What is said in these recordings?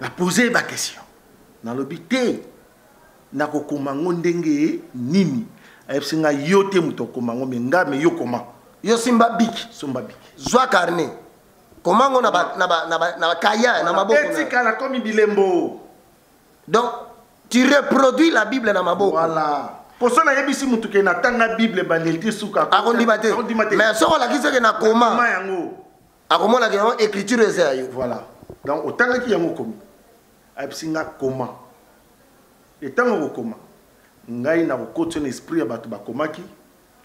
na poser ma question na lobité na kokoma ndenge nini ayebsinga yote mutokomango menga me yokoma yo simba biki zwa carnet komango na kaya na maboko etika la komi bilembo. Donc tu reproduis la Bible na maboko. Voilà. Pour ça, il y a des gens qui ont la Bible, qui ont mais ce qu'on a dit, c'est que na comment comment la écriture est. Voilà. Donc, autant qu'il y a un comment. Et tant que comment. Ngai na ko esprit ya batu bakomaki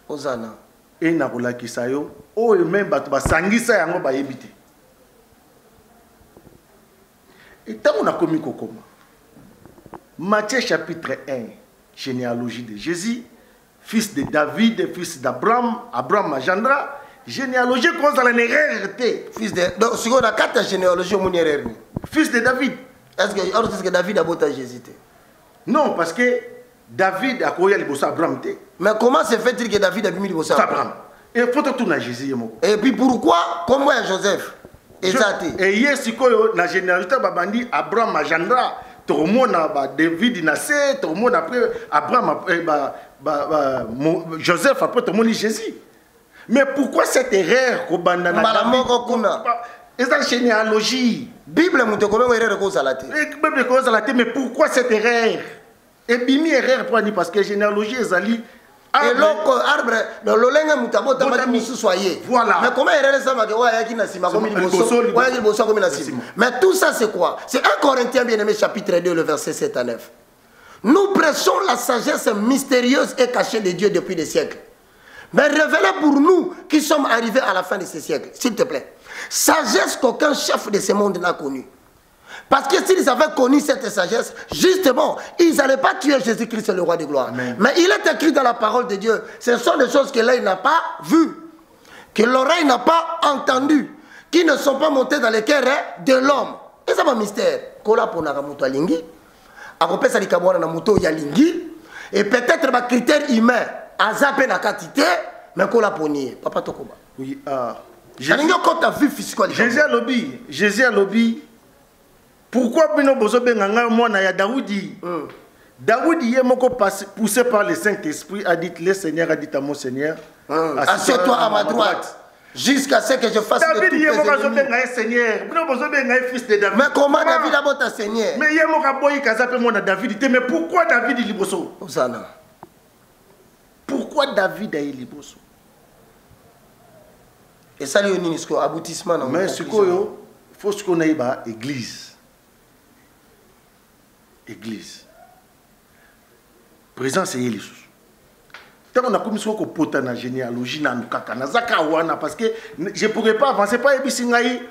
ozana et na kolakisa yo o même batu basangisa yango ba yebite. Et tant on a komi kokoma. Matthieu chapitre 1, généalogie de Jésus, fils de David, fils d'Abraham, Abraham Agendra, généalogie cause à l'erreur. Fils de donc si on a 4 généalogies mon erreur. Fils de David. Est-ce que David a boté Jésus? Non, parce que David a couru à Abraham. Mais comment se fait-il que David a mis le Abraham? Et il faut tourner à Jésus. Et puis pourquoi comment est Joseph? Et hier si la généalogie babandi Abraham Agendra. Tout le monde a David nassé, tout le monde après Abraham, Joseph après tout le monde Jésus. Mais pourquoi cette erreur qu'on banane? Et ça généalogie. Bible nous te comment erreur cause à la tête. Bible cause à la tête, mais pourquoi cette erreur? Et bimi erreur pour dire parce que généalogie est ali. Et l'autre arbre, dans le lenga mutabo tamati musu soyez. Voilà. Mais comment erreur ça ma que ouais qui na sima comme il bosso comme na sima. Mais tout ça c'est quoi? C'est 1 Corinthiens bien-aimé chapitre 2 le verset 7 à 9. Nous prêchons la sagesse mystérieuse et cachée de Dieu depuis des siècles. Mais révélée pour nous qui sommes arrivés à la fin de ces siècles, s'il te plaît. Sagesse qu'aucun chef de ce monde n'a connue. Parce que s'ils avaient connu cette sagesse, justement, ils n'allaient pas tuer Jésus-Christ, le roi de gloire. Amen. Mais il est écrit dans la parole de Dieu, ce sont des choses que l'œil n'a pas vues, que l'oreille n'a pas entendues, qui ne sont pas montées dans le cœur de l'homme. Et ça va mystère. Et peut-être un critère humain, azapé na quantité, mais qu'on l'a pogné. Papa Tokoba. Oui, Jésus a lobby. Pourquoi Bino Bozo Benganga Mwana ya Daoudi? Daoudi est poussé par le Saint-Esprit, a dit le Seigneur a dit à mon Seigneur, assieds-toi à ma droite, jusqu'à ce que je fasse de tous tes ennemis. Seigneur. Fils de David. Mais comment David a voté Seigneur? Mais il y a mon raboy Kazape Mona David. Mais pourquoi David est liboso? Pourquoi David est liboso? Et ça, il y a un aboutissement. Mais ce qu'il faut qu'on ait l'église. Église. Présence et Jésus. Tant qu'on a commis ce qu'on peut dans la généalogie, parce que je ne pourrais pas avancer. Pas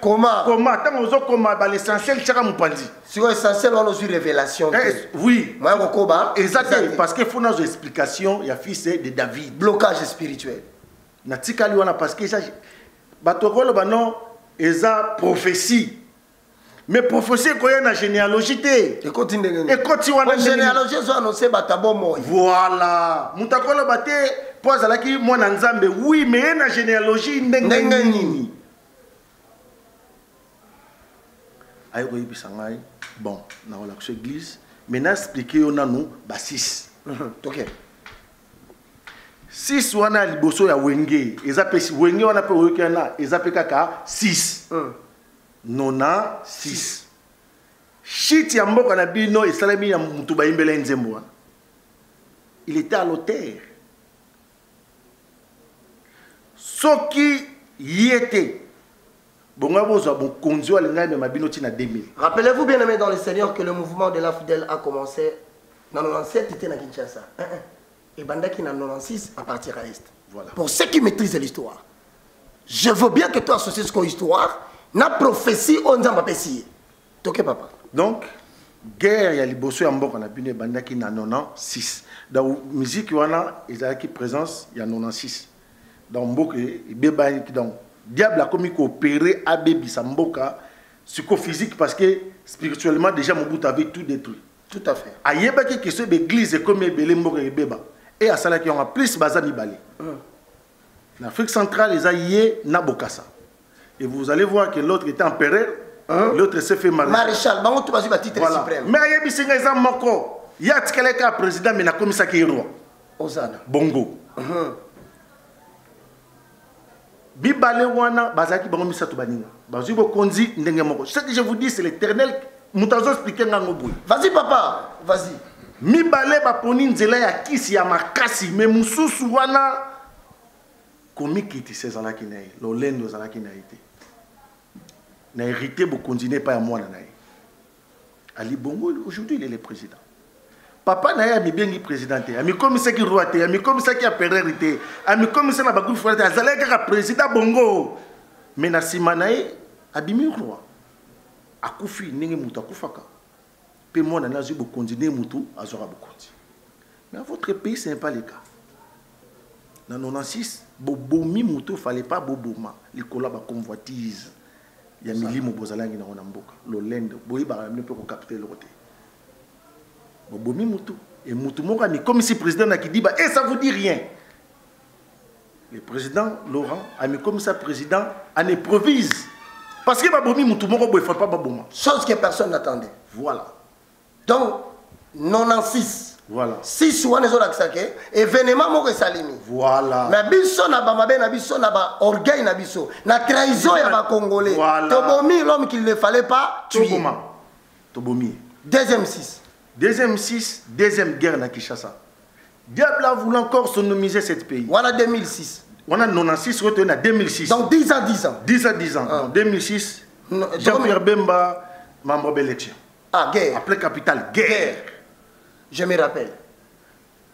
comment tant qu'on l'essentiel, c'est si l'essentiel, on a une révélation. Oui. Exactement. Parce qu'il faut une explication. Il y a fils de David. Blocage spirituel. Parce que ça, il y a prophétie. Mais prophétie qu'il y a dans la généalogie. Et continue. La généalogie, ils ont annoncé Batabon. Voilà. Moutakolo Bate, pose à qui moi Nzambe. Oui, mais il y a une généalogie. Bon, on a l'église. Maintenant, expliquer on a nous 6. OK. 6 wana liboso ya wenge. Ezapesi wenge wana pe wekana, ezapeka 6. Nona 6. Shit ya mboka na bino esalemi ya mutu bayimbela nzembo wana. Il était à l'autel. Soki yete. Bonga bozo bon konzo alinga me mabino tina 2000. Rappelez-vous bien aimé dans le Seigneur que le mouvement de la fidèle a commencé dans 97 était na Kinshasa. Et Bandaki na 96 à partir à l'Est. Voilà. Pour ceux qui maîtrisent l'histoire. Je veux bien que tu associes ce qu'on histoire. Na prophétie on zamba pesi. Toké papa. Donc guerre ya liboso ya mboka na bino bandaki na 96. Dans musique wana ezalaki présence ya 96. Dans mboka beba donc diable a commis coopérer à bébi sa mboka psychophysique parce que spirituellement déjà Mobutu avait tout détruit. Tout à fait. Ayebaki que ce église comme belé mboka beba et à cela qui ont plus bazani balé. En Afrique centrale les aïe na Bokassa. Et vous allez voir que l'autre était empereur L'autre s'est fait maréchal. Maréchal, bango tu vas sur le titre suprême. Mais il y a des gens moko. Il y a des président mais na commissaire qui est roi. Osana. Bongo. Bibale wana bazaki bango misato baninga. Bazu bo konzi ndenge moko. Ce que je vous dis c'est l'Éternel. Mutazo expliquer ngango boy. Vas-y papa, vas-y. Mibale ba poni nzela ya kisi ya makasi mais mususu wana komiki ti sezala ki nae. Lolendo zala ki nae te. Na hérité pour continuer pas à moi nae. Ali Bongo aujourd'hui il est le président. Papa na ya mi bien président te. Ami commissaire qui roi te, ami commissaire qui a pérérité, ami commissaire na bakou frère te, azala ka président Bongo. Mais na sima nae abimi roi. Akufi ndenge mutu akufaka. Pe moi na zu bo continuer mutu azora bo continuer. Mais à votre pays c'est pas le cas. Dans 96 bobomi mutu fallait pas boboma, les collabs convoitise. Il y a milimo bozalangi na onamboka lolendo boyi ba ne peut capter le côté bobomi mutu et mutu monga ni comme si président na ki dit ba et ça vous dit rien. Le président Laurent a mis comme ça président en improvise parce que babomi mutu monga boy faut pas baboma chose que personne n'attendait. Voilà. Donc 96 voilà. 6 wana zo laksake événement moko salimi. Voilà. Mais biso na ba mabe na biso na ba orgueil na biso na trahison ya ba congolais. Voilà. Tobomi l'homme qu'il ne fallait pas tuer. Tobomi. Deuxième 6. Deuxième 6, deuxième guerre na Kinshasa. Diable a voulu encore sonomiser ce pays. Voilà 2006. On a 96 retourné à 2006. Donc 10 ans 10 ans. 10 à 10 ans. En 2006 Jean-Pierre Bemba membre de l'élection. Ah guerre. Appelé capitale guerre. Je me rappelle.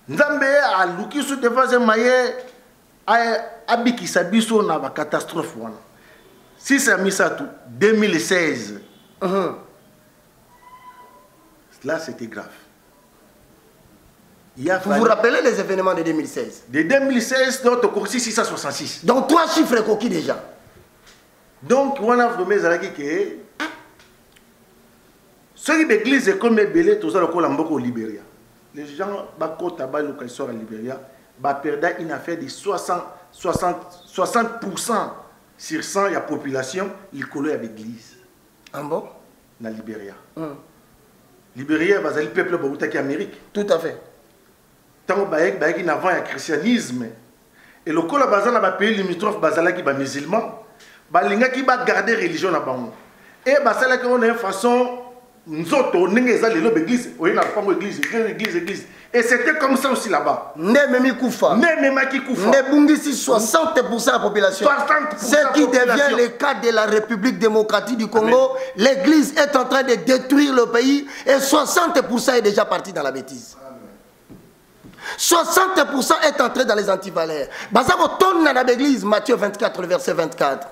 Nzambe a luki sous devant un maye a biki sabiso na ba catastrophe wana. Si c'est mis ça tout 2016. Là c'était grave. Vous vous rappelez les événements de 2016? De 2016 notre cours 666. Donc 3 chiffres coquilles déjà. Donc on a vraiment zalaki que ceux qui l'église est comme belé tout ça le Colombo au Libéria. Les gens bako tabac local sort à Libéria, ba perda une affaire de 60% sur 100 la population il colle avec l'église. En bon Na Libéria. Libéria va le peuple ba qui Amérique. Tout à fait. Tant baek baek avant le christianisme et le col bazana ba pays limitrophe bazala qui ba musulman, ba linga qui ba garder religion na bango. Et basala qui on a une façon nous autres, nous l'église, église. Et c'était comme ça aussi là-bas. Ne Koufa. 60% de la population. Ce qui devient le cas de la République démocratique du Congo, l'église est en train de détruire le pays et 60% est déjà parti dans la bêtise. 60% est entré dans les antivaleurs. Bazako tourne dans l'église, Matthieu 24, verset 24.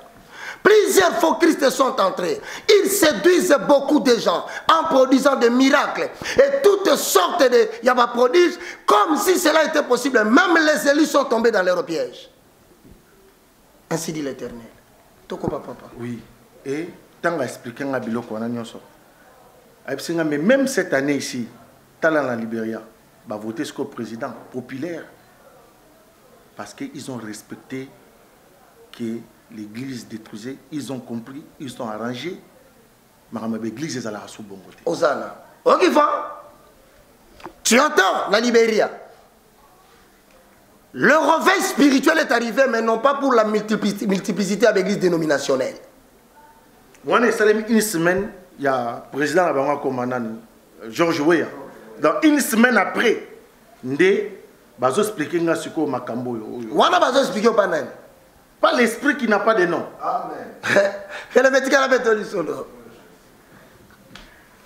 Plusieurs faux Christ sont entrés. Ils séduisent beaucoup de gens en produisant des miracles et toutes sortes de prodiges, comme si cela était possible. Même les élus sont tombés dans leur piège. Ainsi dit l'Éternel. Toko papa. Oui. Et tant qu'à expliquer un biloko mais même cette année ici, dans la Libéria, va voter ce président populaire parce qu'ils ont respecté que l'église détruisée, ils ont compris, ils sont arrangés. Mais l'église est à la bonne côté. Osana. Ok, tu entends la Libéria. Le réveil spirituel est arrivé, mais non pas pour la multiplicité avec l'église dénominationnelle. On est une semaine, il y a le président de commandant Georges Weah. Dans une semaine après, Ndé va expliquer ce que Makambo. On va expliquer au panel. Pas l'esprit qui n'a pas de nom. Amen. Quel est le métier de l'isolo?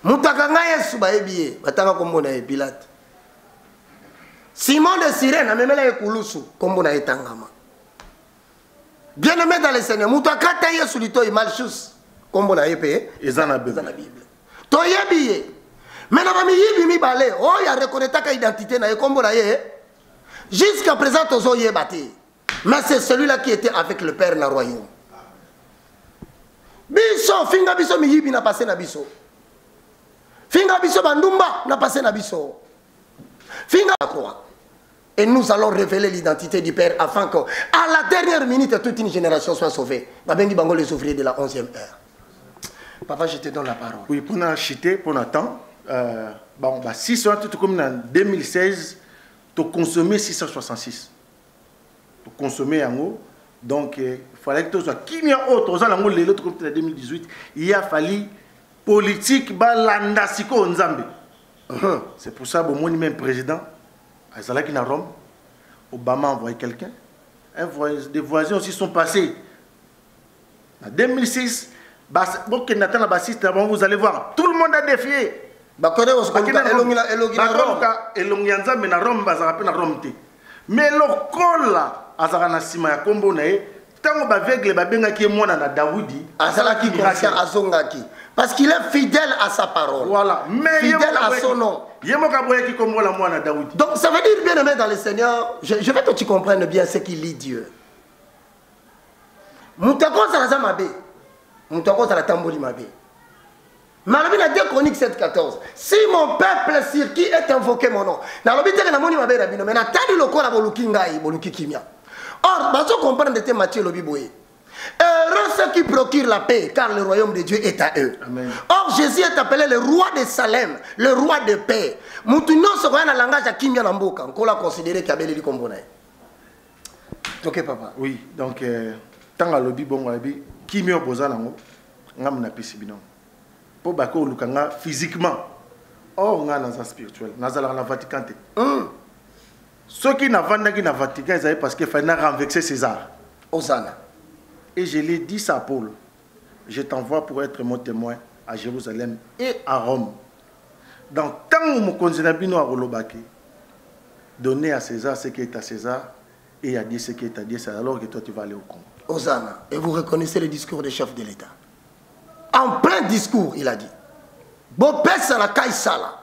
Moutakanga Yesu baebiye, batanga kombo na Pilate. Simon de Cyrène a même la ekulusu kombo na etangama. Bien aimé dans le Seigneur, Moutakata Yesu lito imalchus kombo na epé, ezana Bible. To yebiye. Mais na bami yibi mi balé, oh ya reconnaître ka identité na kombo na ye. Jusqu'à présent tozo yebate. Mais c'est celui-là qui était avec le Père dans le royaume. Biso, finga biso miyibi na passé na biso. Finga biso bandumba na passé na biso. Finga la croix. Et nous allons révéler l'identité du Père afin que, à la dernière minute, toute une génération soit sauvée. Babengi bango les ouvriers de la 11e heure. Papa, je te donne la parole. Oui, pour nous acheter, pour nous attendre. Bon, bah, 600, tout comme en 2016, tu consommais 666. Tu consommais en haut. Donc, il fallait que tu sois. Qui n'y a autre, l'autre comme en 2018, il a fallu politique, balandasiko nzambe. C'est pour ça que mon même président, qui à Rome, Obama a envoyé quelqu'un. Des voisins aussi sont passés. En 2006, vous allez voir, tout le monde a défié. Mais le col azara sima ya kombo na ye tango ba vegle ba benga ki mwana na Daoudi azala ki conscient azongaki parce qu'il est fidèle à sa parole. Voilà, mais fidèle à son nom. Yemoka boye ki kombo la mwana Daoudi. Donc ça veut dire, bien aimé dans le Seigneur, je veux que tu comprennes bien ce qu'il lit Dieu. Moutako ça la mabe. Moutako ça la tamboli mabe. Malgré la 2 Chroniques 7:14, si mon peuple sur qui est invoqué mon nom, na lobité que na moni mabe rabino, mais na tali loko la boluki ngai, boluki kimia. Or, bazo comprendre de Matthieu lobi boye. Heureux ceux qui procurent la paix, car le royaume de Dieu est à eux. Amen. Or, Jésus est appelé le roi de Salem, le roi de paix. Moutuno se voit dans le langage à kimia namboka, on l'a considéré qu'il y avait les combonaï. Ok, papa. Oui, donc tant à lobi bon lobi, kimia boza nango, ngam na pisibino. Pour bako lukanga physiquement. Or, on a dans spirituel, dans la Vatican. Ceux qui n'ont pas dans Vatican, c'est parce qu'il fallait renverser César. Osana. Et je l'ai dit ça à Paul. Je t'envoie pour être mon témoin à Jérusalem et à Rome. Donc, tant que mon consenabino à Rolobaki, donner à César ce qui est à César et à Dieu ce qui est à Dieu, c'est alors que toi tu vas aller au Congo. Osana. Et vous reconnaissez le discours du chef de l'État. En plein discours, il a dit bon, pèse à la Kaïsala,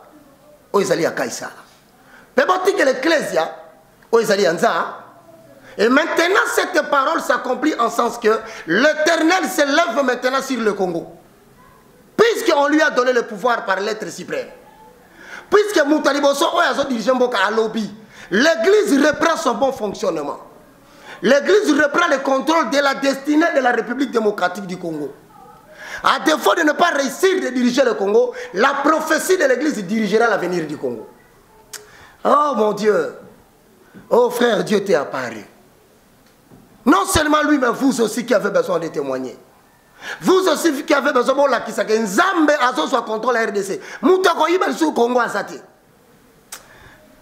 ou ils allaient à Kaïsala. Mais bon, que l'Ecclésia, ou ils allaient à Nza. Et maintenant, cette parole s'accomplit en sens que l'Éternel se lève maintenant sur le Congo. Puisqu'on lui a donné le pouvoir par l'être suprême. Puisque Moutaliboso, ou ils ont dirigé Mboka à lobby, l'Église reprend son bon fonctionnement. L'Église reprend le contrôle de la destinée de la République démocratique du Congo. À défaut de ne pas réussir de diriger le Congo, la prophétie de l'Église dirigera l'avenir du Congo. Oh mon Dieu, oh frère, Dieu t'est apparu. Non seulement lui, mais vous aussi qui avez besoin de témoigner. Vous aussi qui avez besoin de la Kisake. Nzambe azo soit contre la RDC. Moutako yibel sous Congo azate.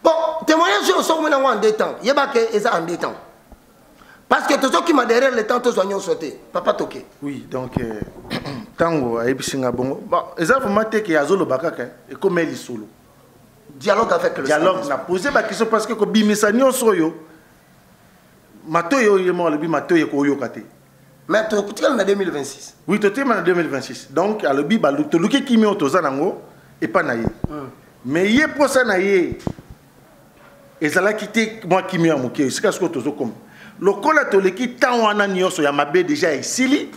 Bon, témoignage au sommet en deux temps. Yebake eza en deux temps. Parce que tout ce qui m'a derrière le temps, tous ont sauté. Papa Toké. Oui, donc, tango, aïbisinga bongo. Bon, eza vraiment te ki azolo bakaka et comme elle solo. Dialogue avec le dialogue n'a posé ma question parce que ko bimisa nyonso yo. Matoyo yemo le bi matoyo ko yo kate. Mais tu es en 2026. Oui, tu es en 2026. Donc, à l'obi, tu as qui mis au tozanango et pas naïe. Mais il y a pour ça naïe. Et ça l'a quitté moi qui m'y a moqué. C'est ce que tu as comme. Le col a tolé qui t'a en anio sur Yamabé déjà ici.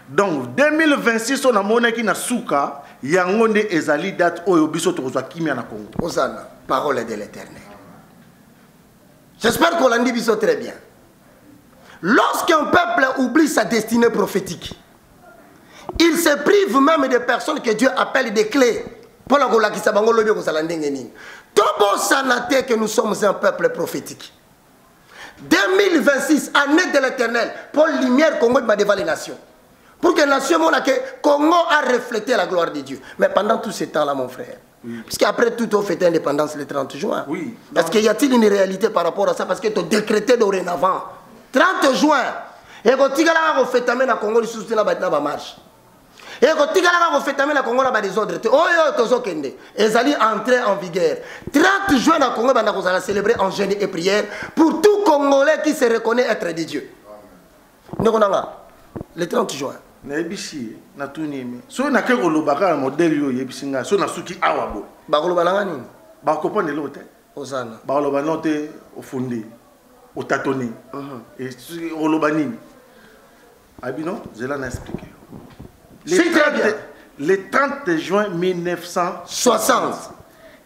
Donc, 2026, on a monnaie qui n'a souka. Yangonde ezali date au yobiso tokozwa kimia na Congo. Osana, parole de l'Éternel. J'espère qu'on l'a dit biso très bien. Lorsqu'un peuple oublie sa destinée prophétique, il se prive même des personnes que Dieu appelle des clés. Pour la gola qui s'abango lobi ko salandengeni. Tobo sanate que nous sommes un peuple prophétique. 2026, année de l'Éternel, pour lumière Congo devant les nations. Pour que les nations montrent que Congo a reflété la gloire de Dieu. Mais pendant tout ce temps-là, mon frère, parce qu'après tout, on fait l'indépendance le 30 juin. Oui. Est-ce qu'il y a-t-il une réalité par rapport à ça? Parce que tu as décrété dorénavant. 30 juin, et quand tu as fait la Congo, tu as fait la marche. Et quand tu as fait la Congo, tu as des ordres. Et ils allaient entrer en vigueur. 30 juin, la Congo, on va célébrer en jeûne et prière pour tout Congolais qui se reconnaît être de Dieu. Le 30 juin. Naibisi na tunimi so na ke kolobaka modèle yo yebisinga so na suki awabo ba kolobana nini ba kopone lote osana ba kolobana note au fondé au tâtonner et kolobani abino je l'en expliqué le 30 juin 1960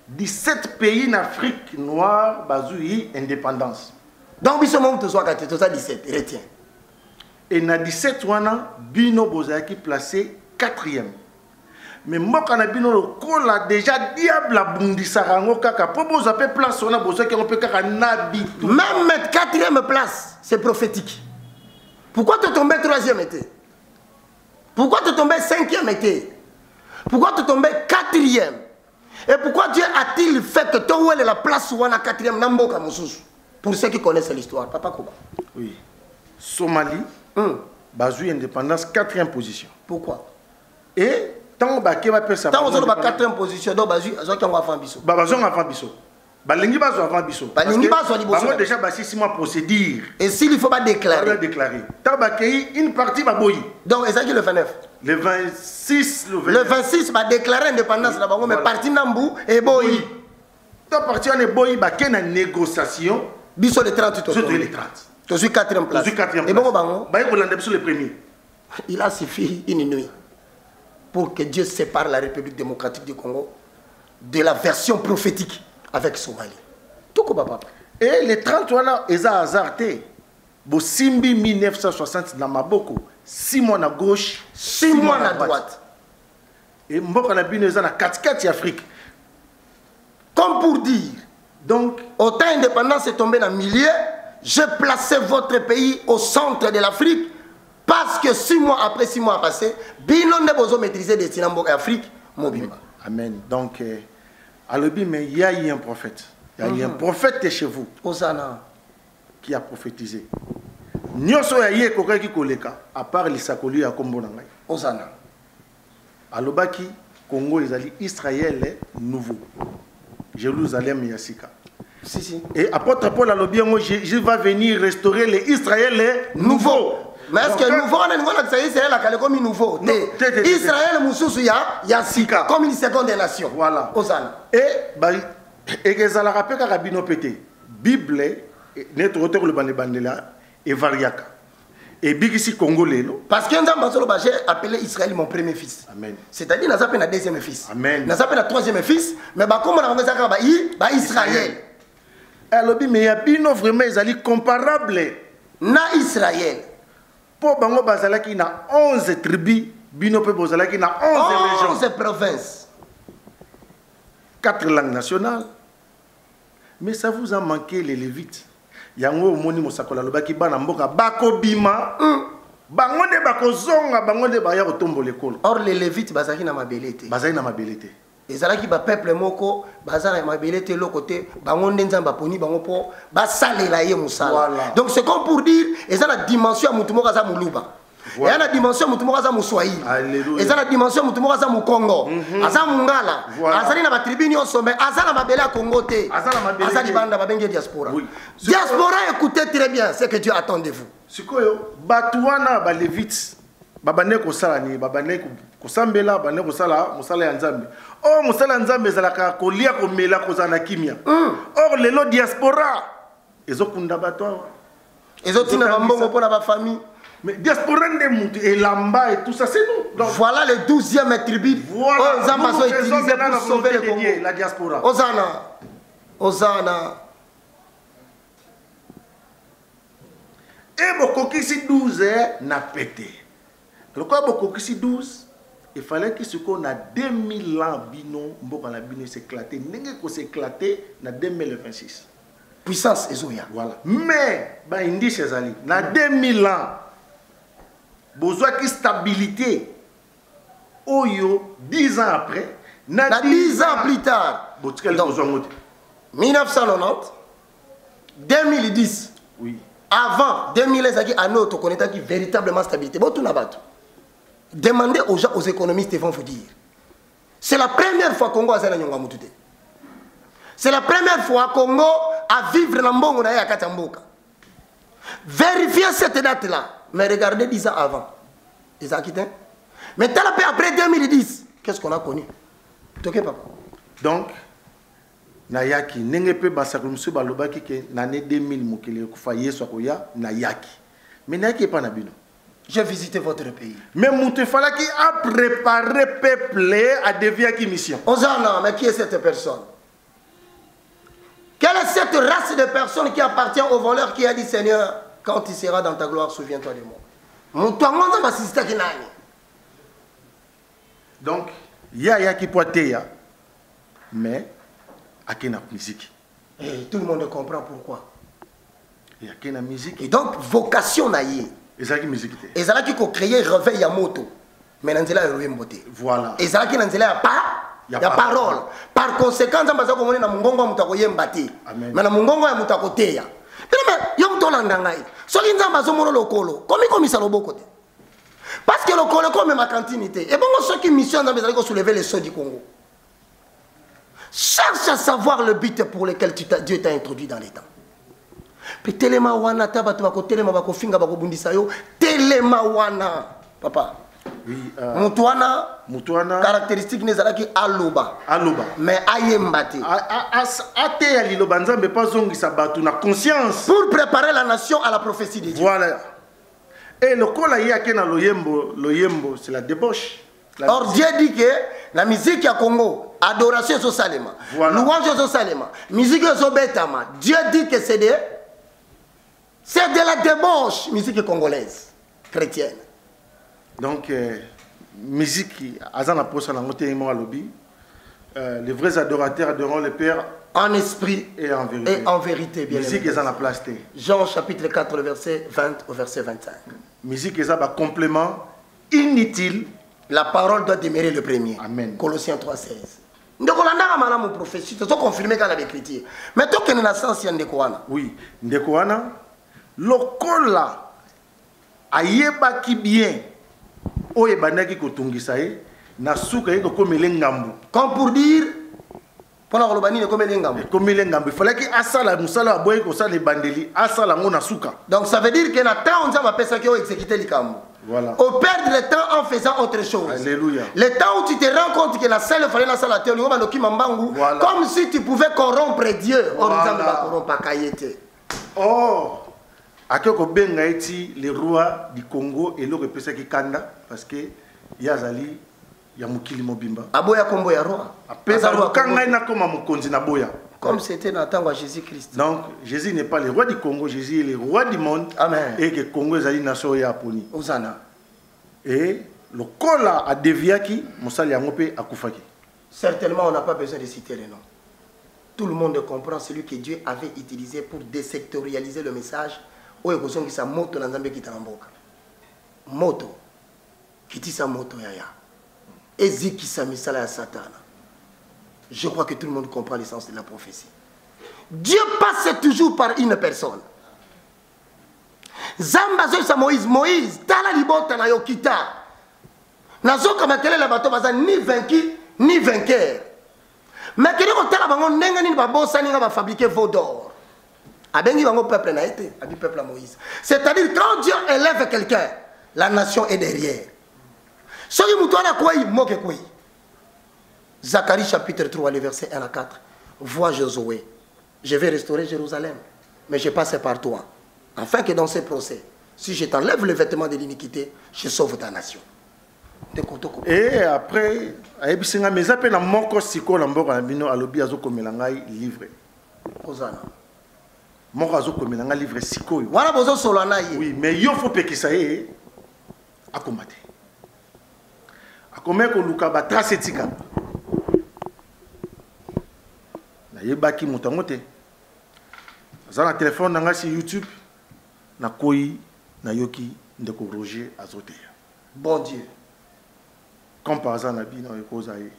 17 pays en Afrique noire bazui indépendance donc biso mo to soit 17 retiens. Et na 17 wana bino bozaki placé 4e. mais mboka na bino lokola déjà diable abundisaka yango kaka po bozape place wana bozoki yango mpe kaka nabi. Même mettre 4e place, c'est prophétique. Pourquoi te tomber 3e été? Pourquoi te tomber 5e été? Pourquoi te tomber 4e? Et pourquoi Dieu a-t-il fait que toi est la place où on a 4e Namboka Moussous? Pour ceux qui connaissent l'histoire, Papa Koba. Oui. Somalie, Bazou indépendance, 4e position. Pourquoi? Et tant que va faire ça. Tant que va 4e position, donc Bazou a fait un biso. Bazou a fait un biso. Balingi bazo avant biso. Balingi bazo liboso. Bazo déjà basé 6 mois procédure. Et s'il faut pas déclarer. Pas déclarer. Tabakei une partie va boyi. Donc est-ce que le 29? Le 26, le 26 va déclarer indépendance là bango mais parti Nambou et boyi. Ta partie on est boyi ba ken négociation. Biso le 30 tout. Le 30. Je suis 4e place. Je suis 4e place. Et bango bango. Ba ko lande biso le premier. Il a suffi une nuit pour que Dieu sépare la République démocratique du Congo de la version prophétique avec Somalie. Tout comme papa. Et les 30 wana eza hasardé. Bo Simbi 1960 na maboko, 6 mois à gauche, 6 mois à droite. Et mboka na bino eza na 4 Afrique. Comme pour dire, donc autant indépendance est tombée dans le milieu, je plaçais votre pays au centre de l'Afrique parce que 6 mois après 6 mois passés, bino ne besoin maîtriser des Sinamboka Afrique, mobimba. Amen. Donc Alobi, mais il y a eu un prophète. Il y a eu un prophète chez vous. Osana. Qui a prophétisé. Nyoso ya ye kokaki koleka à part lisakoli ya kombo na ngai. Osana. Alobaki Congo ezali Israël nouveau. Jérusalem yasika. Si si. Et apôtre Paul alobi ngo je vais venir restaurer les Israël nouveau. Mais est-ce que nouveau on a dit Israël a comme nouveau? Israël mususu ya sika comme une seconde nation. Voilà. Osana. Et que ça la rappelle ka rabino pété. Bible notre auteur le bandela et variaka. Et bigisi congolais non? Parce que Nzambe j'ai appelé Israël mon premier fils. Amen. C'est-à-dire n'a pas un deuxième fils. Amen. N'a pas un troisième fils, mais bah comme on a ça ba Israël. Alors mais ya bino vraiment ils comparable na Israël. Pour bango bazalaki na 11 tribus, bino pe bazalaki na 11 régions, 11 provinces. 4 langues nationales. Mais ça vous a manqué les Lévites. Yango omoni mosakola lobaki bana mboka bako bima. Bango de bako zonga, bango de baya kotombo l'école. Or les Lévites bazaki na mabelete. Bazaki na mabelete. Ezalaki ba peuple moko bazana na mabelete lo côté bango nzamba poni bango po ba salela ye musala. Donc c'est comme pour dire eza la dimension ya mutu moko za muluba. Il y a la dimension mutu moko za muswahili. Et ça la dimension mutu moko za mu Congo. Aza mungala. Azali na ba tribu nyonso mais aza na mabele ya Congo te. Azali banda ba bengi diaspora. Diaspora, écoutez très bien ce que Dieu attend de vous. Sikoyo batuana ba Lévites babane ko sala ni babane ko sambela babane ko sala musala ya Nzambe. Oh musala Nzambe ezalaka ko lia ko mela ko zana kimia. Or lelo diaspora ezokunda batwa. Ezotina bambongo pour la famille. Mais diaspora et lamba et tout ça, c'est nous. Donc, voilà le 12e tribu. Voilà. Nous utilisé pour sauver le Congo. La diaspora. Osana. Osana. Et Bokokisi 12 n'a pété. Le quoi Bokokisi 12, il fallait que ce qu'on a 2000 ans, bino, mbokana bino s'éclater. N'est-ce qu'on s'éclater dans 2026. Puissance Ezoya. Voilà. Mais, bah, indi chez Ali, dans 2000 ans, besoin de stabilité. Oyo, 10 ans après, 10 ans plus tard, donc, 1990, 2010, oui. Avant 2000, on connaît véritablement stabilité. Demandez aux gens, aux économistes, ils vont vous dire. C'est la première fois que Congo a fait la Mutute. C'est la première fois que Congo a vivre dans le monde à Katamboka. Vérifiez cette date-là. Mais regardez 10 ans avant. Les Aquitains. Mais après 2010, qu'est-ce qu'on a connu? Donc, Nayaki, n'engepe basakumsu balobaki que l'année 2000 mokele kufaye sokoya Nayaki. Mais Nayaki est pas nabino. J'ai visité votre pays. Mais Moutefala qui a préparé peuple à devenir qui mission. Ozana, mais qui est cette personne? Quelle est cette race de personnes qui appartient au voleur qui a dit Seigneur, quand tu seras dans ta gloire, souviens-toi de moi. Donc, ya qui poiteya mais akena musique. Et tout le monde comprend pourquoi. Il y a quelle musique. Et donc vocation naïe. Et ça qui musique. Et ça qui créé réveil ya moto. Mais nanzela ya mbote. Voilà. Et ça qui nanzela ya pas ya parole. Par conséquent ça baza ko mona na mungongo mutako yembati. Mais na mungongo ya mutako teya. Mais yo mtolanda ngai. Soki nzamba zo mona lokolo. Komi komisa loboko te. Parce que lokolo comme ma cantinité. Et bon ceux qui mission nzamba za ko soulever les sceaux du Congo. Cherche à savoir le but pour lequel Dieu t'a introduit dans les temps. Puis telema wana tabatu bako telema bako finga bako bundisa yo telema wana papa. Oui. Mutuana. Caractéristique nezalaki aloba. Mais ayembati. Ate ya liloba nzambe pas zongi sabatu na conscience. Pour préparer la nation à la prophétie de Dieu. Voilà. Et le kola yake na loyembo c'est la débauche. Or Dieu dit que la musique à Congo, adoration sur Salema, louange sur Salema, musique sur Betama. Dieu dit que c'est de la débauche, musique congolaise, chrétienne. Donc, musique, Azana Posa lobby. Les vrais adorateurs adoreront le Père en esprit et en vérité. Et en vérité, bien musique est en la place. Jean chapitre 4, le verset 20 au verset 25. Musique est un complément inutile. La parole doit demeurer le premier. Amen. Colossiens 3,16. Ndekolanda mala mon prophétie, c'est confirmé quand l'écriture. Mais toi qui na sens ndekoana. Oui, ndekoana lokola ayeba ki bien oyebandaki kotungisa ye na suka ye kokomele ngambu. Comme pour dire pona kolobani ne komele ngambu. Komele ngambu. Il fallait que asala musala boye ko sala bandeli asala ngona suka. Donc ça veut dire que na temps on va penser que exécuter likambu. Voilà. On perd le temps en faisant autre chose. Alléluia. Le temps où tu te rends compte que la salle fallait la salle à terre, voilà. Comme si tu pouvais corrompre Dieu. Voilà. Oh, akeko benga eti le roi du Congo et le repesa ki kanda parce que yazali ya mukili mobimba. Aboya kombo ya roi. Apesa kanga na koma mukonzi na boya. Comme c'était dans le temps de Jésus-Christ. Donc, Jésus n'est pas le roi du Congo, Jésus est le roi du monde. Amen. Et que le Congo est une nation japonaise. Osana. Et le Kola a déviaki, Moussali Angope a Koufaki. Certainement, on n'a pas besoin de citer les noms. Tout le monde comprend celui que Dieu avait utilisé pour désectorialiser le message. Oye kozongi sa moto na nzambe kitamboka. Moto. Kiti sa moto yaya. Eziki sa misala ya Satana. Je crois que tout le monde comprend l'essence de la prophétie. Dieu passe toujours par une personne. Zamba zoisa Moïse, tala libota na yokita. Nazoka makele la bato baza ni vaincu ni vainqueur. Mais kele ko tala bango ndenga ni babosa ni ba fabriquer veau d'or. Abengi bango peuple na été, abi peuple à Moïse. C'est-à-dire quand Dieu élève quelqu'un, la nation est derrière. Soki mutu ana quoi moke quoi. Zacharie chapitre 3, les versets 1 à 4. Vois Josué, je vais restaurer Jérusalem, mais je passe par toi, afin que dans ce procès, si je t'enlève le vêtement de l'iniquité, je sauve ta nation. Et après, ayebisinga meza pe na moko siko na mboka na bino alobi azokomela ngai livre. Ozana. Moko azokomela ngai livre siko yo. Wana bozo solana ye. Oui, mais yo faut pekisa ye akomate. Akomeko luka ba trace etika. Yebaki mutangote za na téléphone nanga si YouTube na koi na yoki ndeko Roger azote. Bon Dieu. Comme par exemple na bino ekoza ye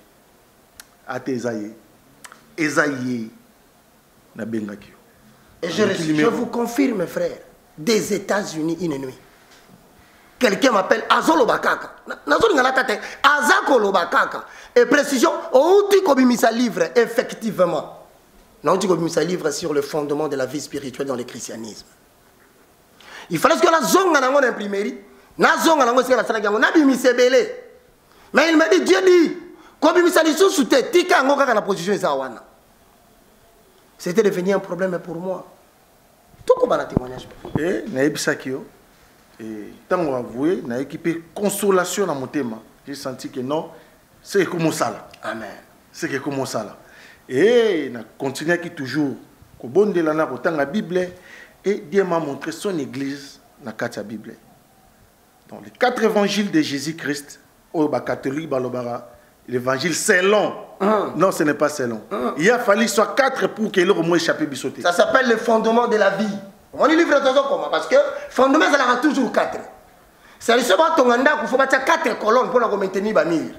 ate ezaye na bengaki. Et je vous confirme frère, des États-Unis une nuit. Quelqu'un m'appelle Azolo Bakaka. Nazoli ngala tate Azako Bakaka. Et précision, outi kobimisa livre effectivement. Non, tu as un livre sur le fondement de la vie spirituelle dans le christianisme. Il fallait que la zone dans l'imprimerie, la zone dans l'imprimerie, mais il m'a dit, Dieu dit, c'était devenu un problème pour moi. Tout comme un témoignage. Et tant qu'on a avoué, on a équipé consolation dans mon thème. J'ai senti que non, c'est comme ça. Amen. C'est comme ça. Et on a continué toujours la Bible et Dieu m'a montré son église dans la Bible. Donc les 4 évangiles de Jésus-Christ, au catholique balobara l'évangile c'est long. Non, ce n'est pas c'est long. Il a fallu soit 4 pour qu'il ait au moins échappé bisoté. Ça s'appelle le fondement de la vie. On y livre comment? Parce que fondement, ça aura toujours 4. C'est ce que tu as il faut mettre 4 colonnes pour maintenir le mur.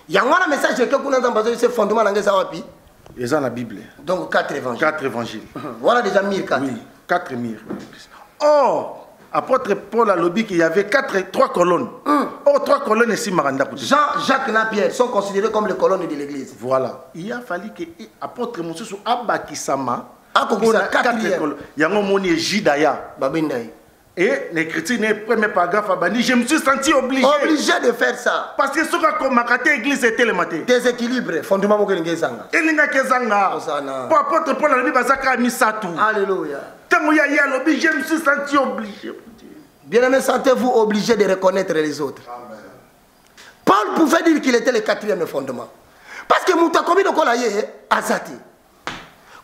Il y a un message que vous avez besoin de ce fondement dans les et ça, la Bible. Donc 4 évangiles. 4 évangiles. Voilà déjà 1004. Oui, 4 murs. Or, apôtre Paul a lobby qu'il y avait 3 colonnes. Or, 3 colonnes ici, Maranda. Jean, Jacques et Pierre sont considérés comme les colonnes de l'église. Voilà. Il a fallu que apôtre Moussou Abakisama. Pour la 4e. Il y a un mot Jidaya. Babindaï. Et l'écriture n'est premier paragraphe, je me suis senti obligé. Obligé de faire ça. Parce que ce que ma église était le matin. Déséquilibre, fondement de l'église. Et l'inga kezanga. Pour apôtre Paul a dit bazaka misatu. Alléluia. Tant y a lobby, je me suis senti obligé. Bien-aimé, sentez-vous obligé de reconnaître les autres. Amen. Paul pouvait dire qu'il était le 4e fondement. Parce que Moutakomi de Kolaye, Azati.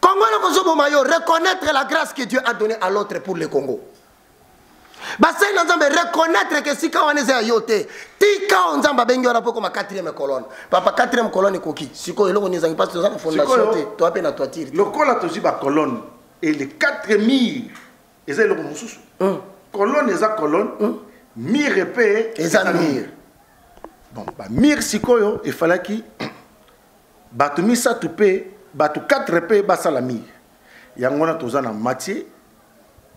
Congo le reconnaître la grâce que Dieu a donnée à l'autre pour le Congo. Basé reconnaître que si on est à yote, tika on zamba bengi on a comme 4e colonne. Papa 4e colonne est coquille. Si quoi il on pas dans la fondation, toi peine à toi tirer. Le col a toujours la colonne et les 4 murs. Et c'est le moussous. Colonne et sa colonne, mire épée et sa mire. Bon, bah mire si quoi il fallait qu'il batu misa tupé, batu 4 épées basa la mire. Yangona tozana Matthieu.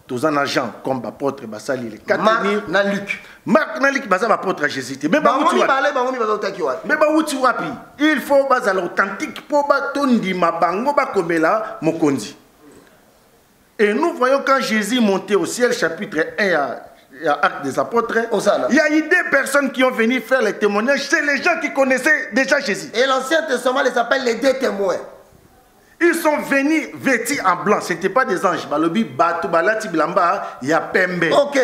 Tous en agent comme apôtre basali les 4 mille na Luc. Marc na Luc basali apôtre Jésus. Mais il faut basali authentique pour batondi mabango bakomela mokonzi. Et nous voyons quand Jésus montait au ciel chapitre 1 à Actes des apôtres, il y a eu 2 personnes qui ont venu faire les témoignages, c'est les gens qui connaissaient déjà Jésus. Et l'Ancien Testament les appelle les 2 témoins. Ils sont venus vêtus en blanc. Ce n'était pas des anges. Balobi batu balati bilamba ya pembe. OK.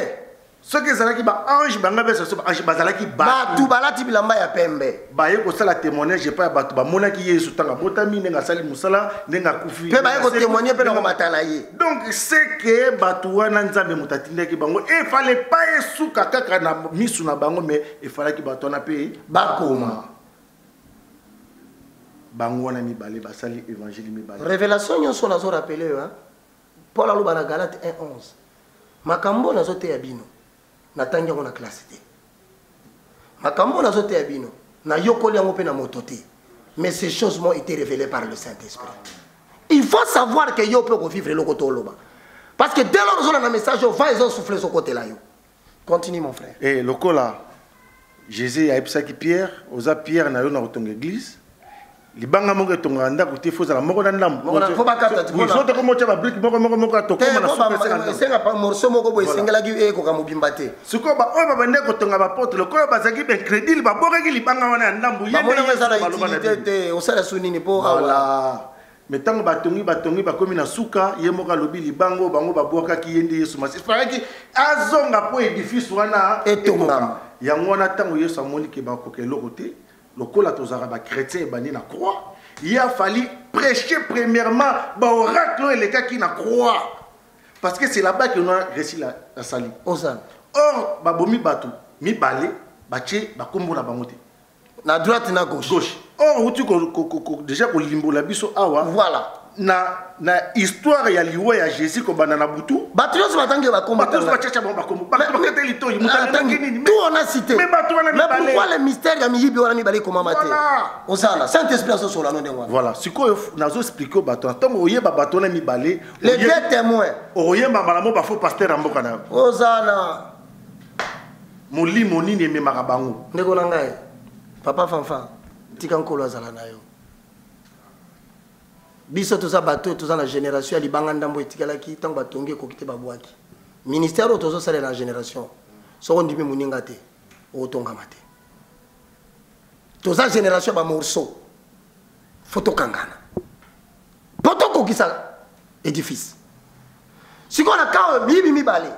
Ce que ça qui ba ange banga be so ange bazalaki batu balati bilamba ya pembe. Ba yeko sala témoigner j'ai pas batu ba mona ki yesu tanga botami nenga sali musala nenga kufi. Pe ba yeko témoigner pe na matana ye. Donc c'est que batu wana nzambe mutatinda ki bango il fallait pas esuka kaka na misu na bango mais il fallait ki batu na pe bakoma. Révélation nyonso nazo rappeler hein. Paul aloba na Galate 1:11. Makambo nazo te yabino. Natanga na classe te. Makambo nazo te yabino. Na yokoli yango pe na motote. Mais ces choses m'ont été révélées par le Saint-Esprit. Il faut savoir que yo peut vivre le côté loba. Parce que dès lors on a un message va ils ont soufflé ce côté là yo. Continue mon frère. Et le cola Jésus a epsaki Pierre, oza Pierre na yo na retourner l'église. Libanga mongo tonganda kuti foza la moko na ndambo. Faut pas kata. Oui, so te ko mocha ba brique moko to ko na super senga. Senga pa morceau moko boy sengela ki e ko ka mobimba te. Siko ba o ba bande ko tonga ba porte le ko ba zaki ben crédit ba boreki libanga wana ndambo yende ça la utilité o sala sunini po voilà. Mais tango batongi ba komi na suka ye moka lobi libango bango ba boka ki yende Yesu masi. Faraki azonga po édifice wana etonga. Yango wana tango Yesu amoni ke ba ko ke lokote. Le col à chrétien et banni na croix. Il a fallu prêcher premièrement l'oracle et les cas qui na croix. Parce que c'est là-bas qu'on a réussi la salie. Or, babomi batu, mi balé, baché, bakombo na bangote. Na droite na gauche. Gauche. Or, tu déjà ko limbo la biso awa. Voilà. Na histoire ya liwa ya Jésus ko banana butu. Batulos batangi bakombo. Batulos bachacha bakombo. Bakete lito mutangi. Tout on a cité. Mais pourquoi le mystère ya miyibi wana mi balé comment mater? Osala, Saint-Esprit so la nom de moi. Voilà, ce qu'on nazo expliquer bato. Tant oyeba bato na mi balé. Les 2 témoins. Oyeba malamo ba faux pasteur amboka na. Osala. Moli monini me marabango. Ndeko na ngai. Papa Fanfan, tika nkolo azala na yo. Biso toza bato toza na génération ya libanga ndambo etikalaki tango batongi ko kite babwaki. Ministère o tozo sala na génération. So ndimi muninga te, o tonga mate. Toza génération ba morceau. Photo kangana. Poto ko kisa édifice. Siko na ka bibi mi balé.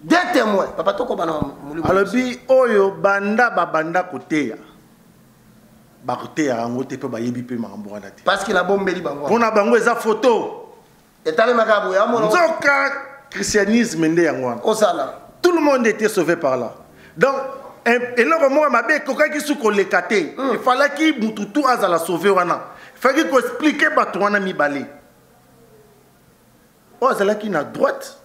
2 témoins. Papa toko bana muli. Alobi oyo banda babanda koteya. Parce qu'il a bombé les bango. On a bango eza photo. Et t'as les macabou ya mon. Zoka christianisme ndé yangwana. Osala. Tout le monde était sauvé par là. Donc Et là, moi, ma belle, quelqu'un qui sous le caté. Il fallait qu'il moutou à la sauver wana. Il fallait qu'il explique batouana mi balé. Oh, c'est là qui na droite.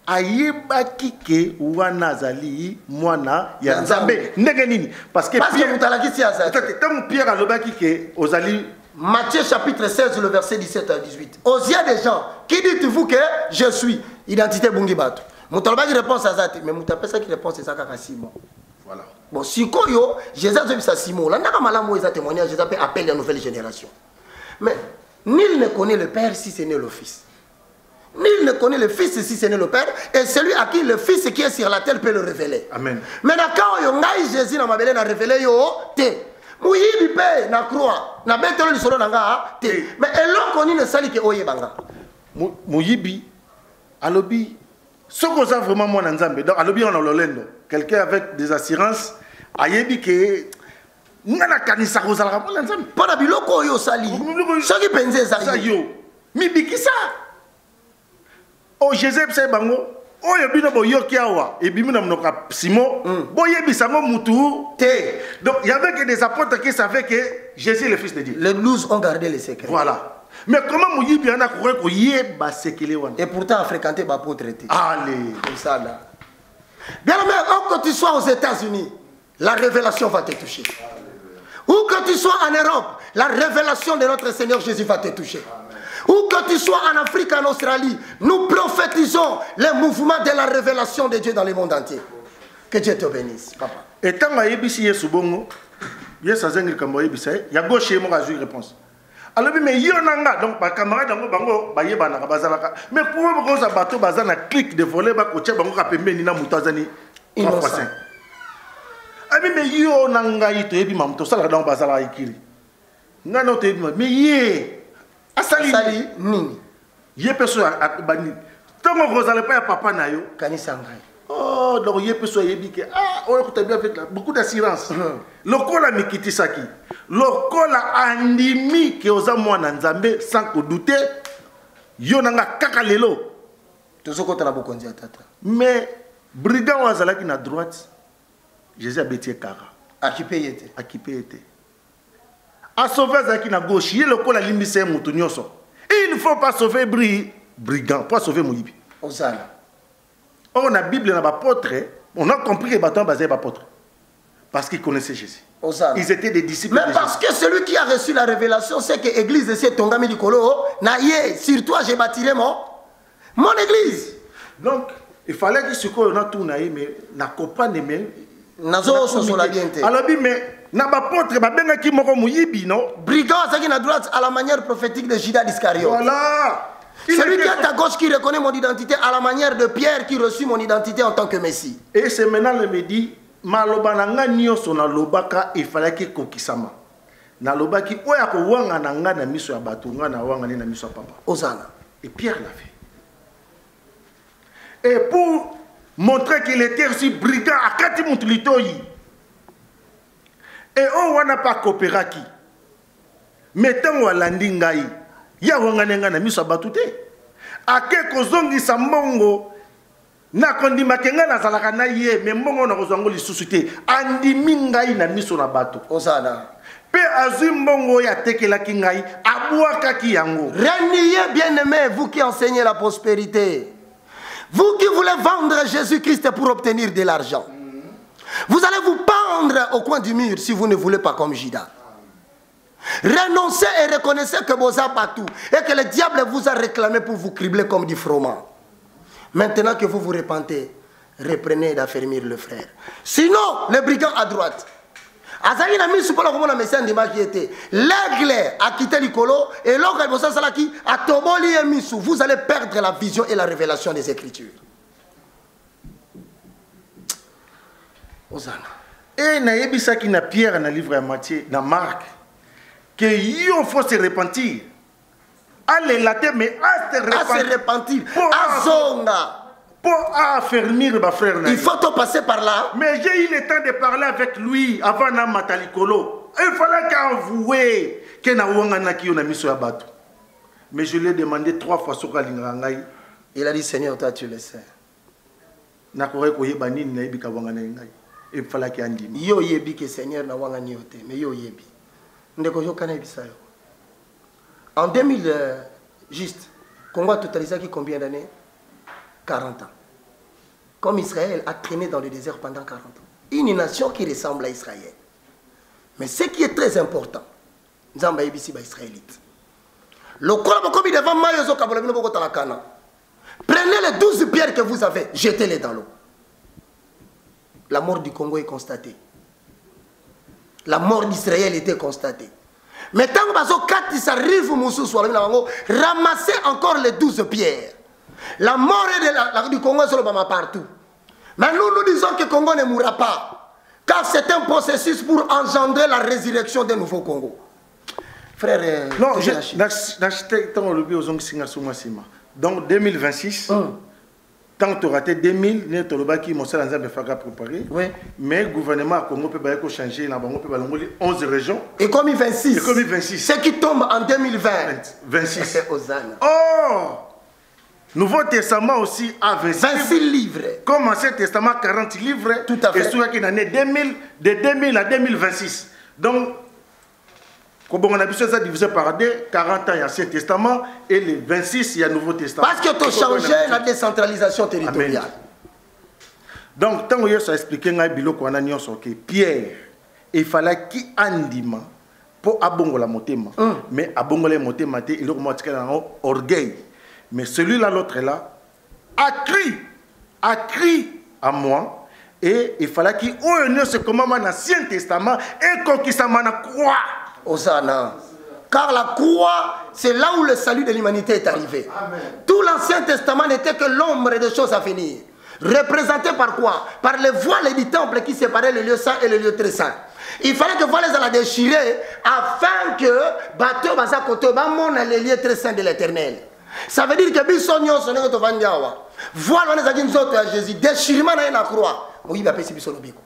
Ayeba kike wana zali mwana ya nzambe. Ndenge nini? Parce que mutalaki si asa. Tant Pierre a loba kike ozali. Matthieu chapitre 16, le verset 17 à 18. Aux yeux des gens, qui dites-vous que je suis? Identité bungi batu. Mutalaba qui répond à ça, mais mutapesa qui répond c'est ça kaka Simon. Voilà. Bon, si koyo, Jésus a dit ça Simon. Là, n'a pas mal à moi, ils témoignage, Jésus appelle la nouvelle génération. Mais nul ne connaît le Père si ce n'est le Fils. Nul ne connaît le Fils si ce n'est le Père. Et celui à qui le Fils qui est sur la terre peut le révéler. Amen. Mais quand on a Jésus dans ma belle a révélé yo te. Mouyibi pe na croix. Na betelo lisolo nanga te. Mais elon koni ne sali ke oye banga. Mouyibi alobi ce qu'on a vraiment moi dans Nzambe. Donc alobi on a l'olendo. Quelqu'un avec des assurances ayebi ke ngana kanisa ko sala ko Nzambe. Para biloko yo sali. Soki penze za yo. Mi bikisa. Oh Jésus c'est bango. Oh yebino bo yokiawa et bimina mnoka Simon. Bo yebisango mutu te. Donc il y avait que des apôtres qui savaient que Jésus est le fils de Dieu. Les 12 ont gardé les secrets. Voilà. Mais comment Mouyibi en a couru ko yeba sekele wana. Et pourtant a fréquenté l'apôtre. Allez, comme ça là. Bien mais quand tu sois aux États-Unis, la révélation va te toucher. Ou que tu sois en Europe, la révélation de notre Seigneur Jésus va te toucher. Ou que tu sois en Afrique, en Australie, nous prophétisons les mouvements de la révélation de Dieu dans le monde entier. Que Dieu te bénisse, papa. Et tant que Yébisi est sous bon, yes, Azengil Kambo Yébisi, il y a gauche et moi qui réponse. Alors, mais il y en a donc, ma camarade dans le bango, Bayebana, Bazalaka. Mais pour moi, quand ça bateau, Bazana clique de voler, Bakoche, Bango, Kapembe, Nina Moutazani, innocent. Ah, mais il y en a un gars qui est mamto, ça là dans Bazala Ikiri. Non, non, mais yé. Asali nini yé peso a bani tongo rozale pa ya papa na yo kanisa ngai oh donc yé peso yebi ke ah on écoute bien avec beaucoup d'assurance lokola mikitisaki lokola andimi ke oza mwana nzambe sans ko douter yo nanga kaka lelo tozoko tala bokonzi atata mais brigand wazala ki na droite Jésus a bétié kara akipé était à sauver Zaki na gauche, il est le col à l'immissaire Moutounioso. Et il ne faut pas sauver brigand, pour sauver Mouyibi. Osana. Or, on a la Bible, on a apôtre, on a compris que les bâtons basés apôtres. Parce qu'ils connaissaient Jésus. Osana. Ils étaient des disciples. Mais parce que celui qui a reçu la révélation, c'est que l'église de cet Tongami du Kolo, naïe, sur toi j'ai bâti mon église. Donc, il fallait que ce qu'on a tout naïe, mais n'a pas de même. Nazo sosoladiente. Alors, mais. N'apôtre babenga ki moko Mouyibi non brigand ça qui na droite à la manière prophétique de Judas Iscariote. Voilà. Celui qui est à gauche qui reconnaît mon identité à la manière de Pierre qui reçut mon identité en tant que Messie. Et c'est maintenant le me dit maloba nanga nyoso na lobaka il fallait que kokisama. Na lobaki oya ko wanga nanga na miso ya bato nga na wanga na miso ya papa. Osana. Et Pierre l'a fait. Et pour montrer qu'il était aussi brigand à kati mutulitoyi. Et on n'a pas coopéré qui. Mais tant qu'on a landingai, ya wanganenga na miso batute. Ake kozongi sambongo na kondi makenga na zalaka na ye, mais mbongo na kozongo lisusuté. Andi mingai na miso na bato. Osana. Pe azimbongo ya tekela kingai, abuaka ki yango. Reniez bien-aimés, vous qui enseignez la prospérité. Vous qui voulez vendre Jésus-Christ pour obtenir de l'argent. Vous allez vous pendre au coin du mur si vous ne voulez pas comme Judas. Renoncez et reconnaissez que vous avez battu et que le diable vous a réclamé pour vous cribler comme du froment. Maintenant que vous vous repentez, reprenez d'affermir le frère. Sinon, le brigand à droite. L'aigle a quitté l'icolo et l'autre a tombé l'Émisou. Vous allez perdre la vision et la révélation des Écritures. Et na yebisa qui na Pierre na livre à Matthieu na Marc que il faut se repentir. Allez la terre mais à se repentir. À zonga. Pour affermir ma frère. Il faut te passer par là. Mais j'ai eu le temps de parler avec lui avant na matalikolo. Il fallait qu'avouer que na wangana ki na miso ya bato. Mais je lui ai demandé 3 fois sur kalingangai. Il a dit Seigneur toi tu le sais. Na koré ko yeba nini na yebika wangana ngai. il fallait qu'il y ait un dîme. Yo yebi que Seigneur n'a pas gagné, mais yo yebi. Ndeko yo kana bisayo. En 2000, juste, Congo a totalisé combien d'années? 40 ans. Comme Israël a traîné dans le désert pendant 40 ans. Une nation qui ressemble à Israël. Mais ce qui est très important, Nzamba yebisi ba Israélite. Le corps comme il devant Mayozo Kabolabino Boko Talakana. Prenez les 12 pierres que vous avez, jetez-les dans l'eau. La mort du Congo est constatée. La mort d'Israël était constatée. Mais tant que ça arrive, ramassez encore les 12 pierres. La mort du Congo est partout. Mais nous disons que le Congo ne mourra pas. Car c'est un processus pour engendrer la résurrection d'un nouveau Congo. Frère, non, donc 2026, tant que tu as raté 2000, tu as préparé. Mais le gouvernement Congo peut changer, il peut 11 régions. Et comme il 26. Ce qui tombe en 2020. 26. Oh! Nouveau Testament aussi a 26 livres. Comme Ancien Testament, 40 livres. Tout à fait. Et soit qu'il en est de 2000 à 2026. Donc, comme on a vu ça divisé par 2, 40 ans il y a Ancien Testament et les 26 il y a Nouveau Testament. Parce que tu as changé la décentralisation territoriale. Amen. Donc, tant que ça expliqué que Pierre, il fallait qu'il andima pour abongo la motema. Mais abongo la motema, il a un orgueil. Mais celui-là, l'autre là, a crié à moi. Et il fallait qu'il ait ce commandement dans l'Ancien Testament et qu'il s'en croix. Osana. Car la croix, c'est là où le salut de l'humanité est arrivé. Amen. Tout l'Ancien Testament n'était que l'ombre des choses à venir. Représenté par quoi? Par les voiles du temple qui séparaient le lieu saint et le lieu très saint. Il fallait que voiles allaient déchirer afin que bateau basa koto ba mona les lieux très saints de l'Éternel. Ça veut dire que bisonyo sonne to vandiawa. Voile on les nzoto à Jésus déchirement na la croix. Moyibi apesi biso lobiko.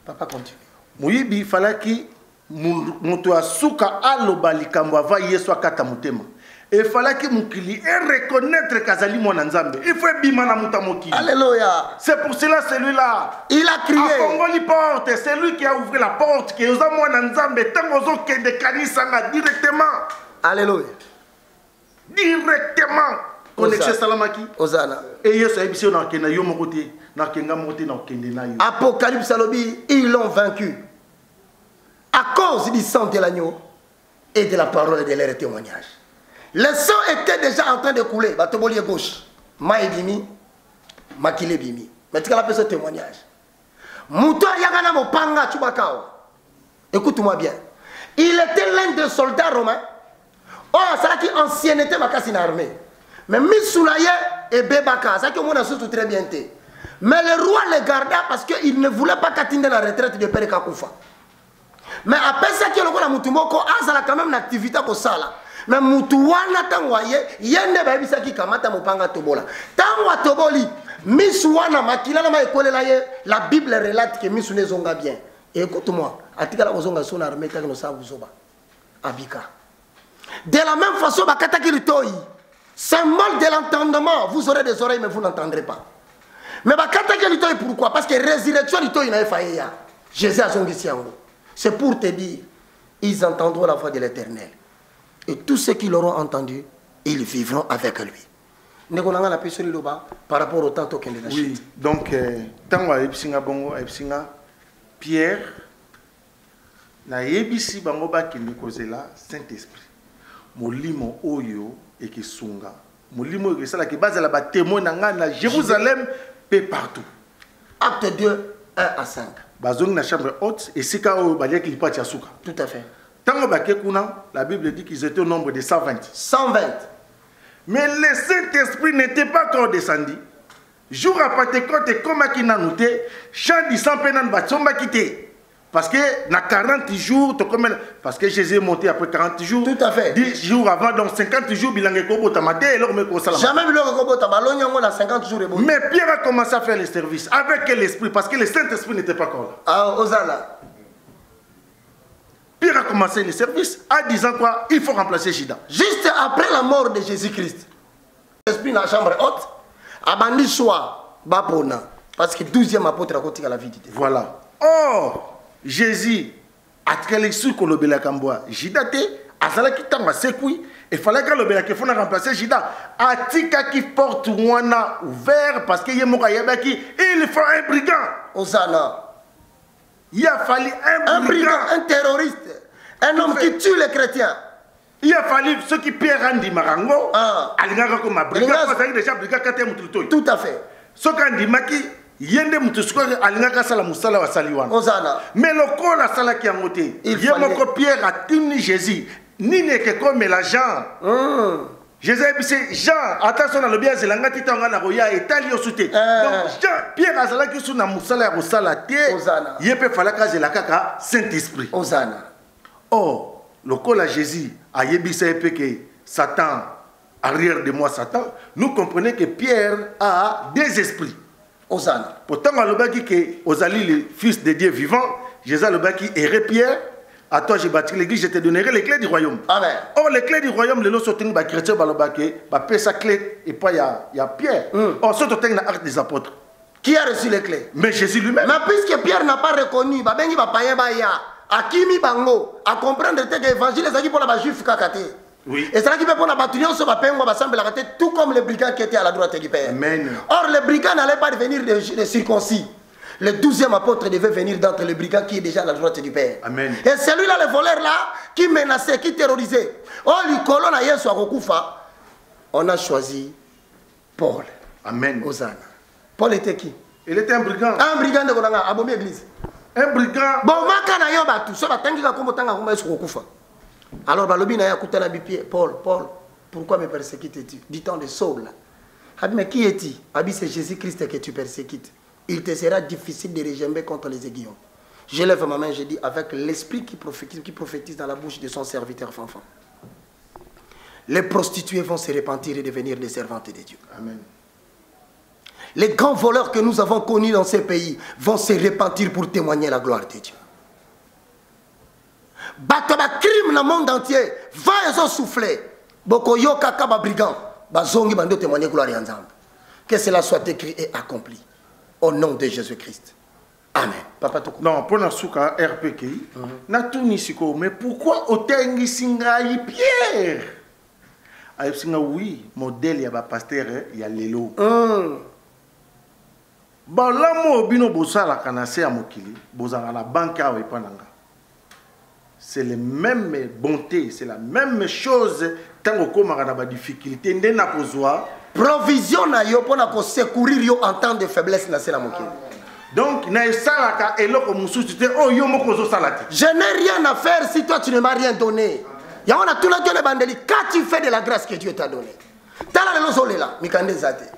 Papa continue. Moyibi il fallait que mutu asuka aloba likambo ava yesu akata mutema. Il fallait que mukili reconnaître kazali mwana nzambe. Il faut bima na muta mokili. Alléluia. C'est pour cela celui-là. Il a crié. A Congoli porte, c'est lui qui a ouvert la porte qui osa mwana nzambe tangozo ke de kanisa nga directement. Alléluia. Directement. Connexion salamaki. Osana. Et yesu a ebisi na kena yo mokote na kenga mokote na kende na yo. Apocalypse alobi, ils l'ont vaincu. À cause du sang de l'agneau et de la parole de leur témoignage. Le sang était déjà en train de couler. Batoboli gauche. Maïbimi. Makile bimi. Mais tu as fait ce témoignage. Mouto Yagana Mopanga Chubakao. Écoute-moi bien. Il était l'un des soldats romains. Oh, c'est qui ancienneté Makasi une armée. Mais Missoulaye et Bebaka, c'est que moi je suis très bien. Mais le roi les garda parce qu'il ne voulait pas qu'atteindre la retraite de Père Kakoufa. Mais après ça, il y a quand même une activité comme ça. Mais Moutouana Tangwaye, Yende Babisaki Kamata Mopanga Tobola. Tangwa Toboli, Missouana Makila la Bible relate que Missoune Zonga bien. Et écoute-moi, Atika la Zonga son armée, Tagno Sabuzoba, Abika. De la même façon, Bakataki Ritoi, symbole de l'entendement, vous aurez des oreilles, mais vous n'entendrez pas. Mais Bakataki Ritoi, pourquoi? Parce que résurrection Ritoi, il n'a pas fait. Jésus a son Gissiango. C'est pour te dire, ils entendront la voix de l'Éternel. Et tous ceux qui l'auront entendu, ils vivront avec lui. Par rapport au temps qu'il a acheté. Oui, donc, tant que bongo Pierre, na yebisi bango ba kende kozela Saint-Esprit. Molimo oyo ekisunga. Molimo oyo sala ki bazala ba témoin na Jérusalem pe partout. Acte 2, 1 à 5. Bazong na chambre haute et sika o balia ki lipati asuka. Tout à fait. Tango baké kuna, la Bible dit qu'ils étaient au nombre de 120. 120. Mais le Saint-Esprit n'était pas encore descendu. Jour à Pentecôte, comme qui n'a noté, chant du sang pénan batsomba quitté. Parce que dans 40 jours, parce que Jésus est monté après 40 jours. Tout à fait. 10 jours avant, donc 50 jours, bilan kobo tamate et l'homme ko jamais bilan kobo tamalonya on a 50 jours. Mais Pierre a commencé à faire le service avec l'esprit parce que le Saint-Esprit n'était pas encore là. Ah, Osala. Pierre a commencé le service en disant quoi? Il faut remplacer Judas. Juste après la mort de Jésus-Christ. L'esprit dans la chambre haute, abandi soir, bapona. Parce que 12e apôtre a continué la vie de Dieu. Voilà. Or, Jésus a créé sur Kolobela Kamboa. Jidate, Azala qui t'a sécoui. Il fallait que le qu'il faut remplacer Jida. Atika qui porte Wana ouvert parce qu'il y a il faut un brigand. Osana. Il a fallu un brigand, un terroriste, un homme qui tue les chrétiens. Il a fallu ceux qui Pierre Randi Marango. Tout à fait. Ce qui Maki, yende mutusuko alingaka sala musala wa saliwana. Osana. Mais le corps la sala qui a monté. Il y a mon Pierre a tenu Jésus. Ni ne que comme l'argent. Jésus c'est Jean, attention dans le bien c'est l'anga titanga na roya et tali osute. Donc Jean Pierre azala qui sous na musala ya musala te. Yepe falaka je la kaka Saint-Esprit. Osana. Oh, le col à Jésus a yebisa que Satan arrière de moi Satan, nous comprenons que Pierre a des esprits. Osana. Pourtant le baki que Osali le fils de Dieu vivant, Jésus le baki erré Pierre. À toi, j'ai bâti l'église, je te donnerai les clés du royaume. Amen. Or, les clés du royaume, les lots sont les chrétiens, ils sa clé, et puis il y a Pierre. Or, ce sont les actes des apôtres. Qui a reçu les clés? Mais Jésus lui-même. Mais puisque Pierre n'a pas reconnu, Akimi Bango, à comprendre que l'évangile est pour la juif kakate. Oui. Et c'est là qu'il peut prendre la bataille sur la peine, tout comme les brigands qui étaient à la droite du Père. Amen. Or, les brigands n'allaient pas devenir des circoncis. Le 12e apôtre devait venir d'entre les brigands qui est déjà à la droite du Père. Amen. Et celui-là, le voleur-là, qui menaçait, qui terrorisait. Oh, l'icône a Yesu à Rokufa. On a choisi Paul. Amen. Osana. Paul était qui? Il était un brigand. Un brigand de Konanga, à Bomi Église. Un brigand. Bon, Makana Yoba, tout ça, Tangika Komotanga, Yesu Rokufa. Alors, Balobi n'a pas Paul, pourquoi me persécutes-tu? Dit-on de Saul. Mais qui es-tu? C'est Jésus-Christ que tu persécutes. Il te sera difficile de régember contre les aiguillons. Je lève ma main, je dis, avec l'esprit qui prophétise dans la bouche de son serviteur Fanfan. Les prostituées vont se repentir et devenir des servantes de Dieu. Amen. Les grands voleurs que nous avons connus dans ces pays vont se repentir pour témoigner la gloire de Dieu. Bataba crime dans le monde entier, va et souffler. Bokoyo kakaba brigand, bazongi bando témoigner gloire en Zambie. Que cela soit écrit et accompli. Au nom de Jésus-Christ. Amen. Papa Toko. Non, pour la souka RPKI, mais pourquoi autant singaï Pierre? Oui, modèle, il y a un pasteur, il y a l'élo. Bon, là, moi, bino bossa la canacé à Mokili, bossa la banque à Wipananga. C'est la même bonté, c'est la même chose. Tant qu'on a des difficultés, on a besoin. Provision na yo pour na secourir yo en temps de faiblesse na sela mokili. Donc na salaka eloko mususu te o yo moko zo salati. Je n'ai rien à faire si toi tu ne m'as rien donné. Ya on a tout la Dieu le bandeli quand tu fais de la grâce que Dieu t'a donné. Tala le zolela mikande zate.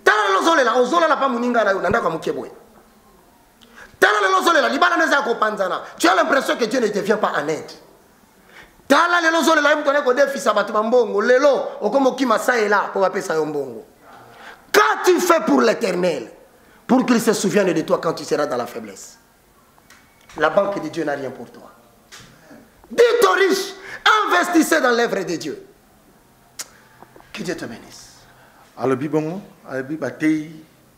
Tala le zolela ozola la pa muninga na yo nanda kwa mukebwe. Tala le zolela libala neza ko panzana. Tu as l'impression que Dieu ne te vient pas en aide. Tala lelo zole la mtone ko defisa batu mbongo lelo okomo kima saela ko bapesa yo mbongo. Quand tu fais pour l'Éternel, pour qu'il se souvienne de toi quand tu seras dans la faiblesse, la banque de Dieu n'a rien pour toi. Dites aux riches, investissez dans l'œuvre de Dieu. Que Dieu te bénisse. Alors bibongo, alors batei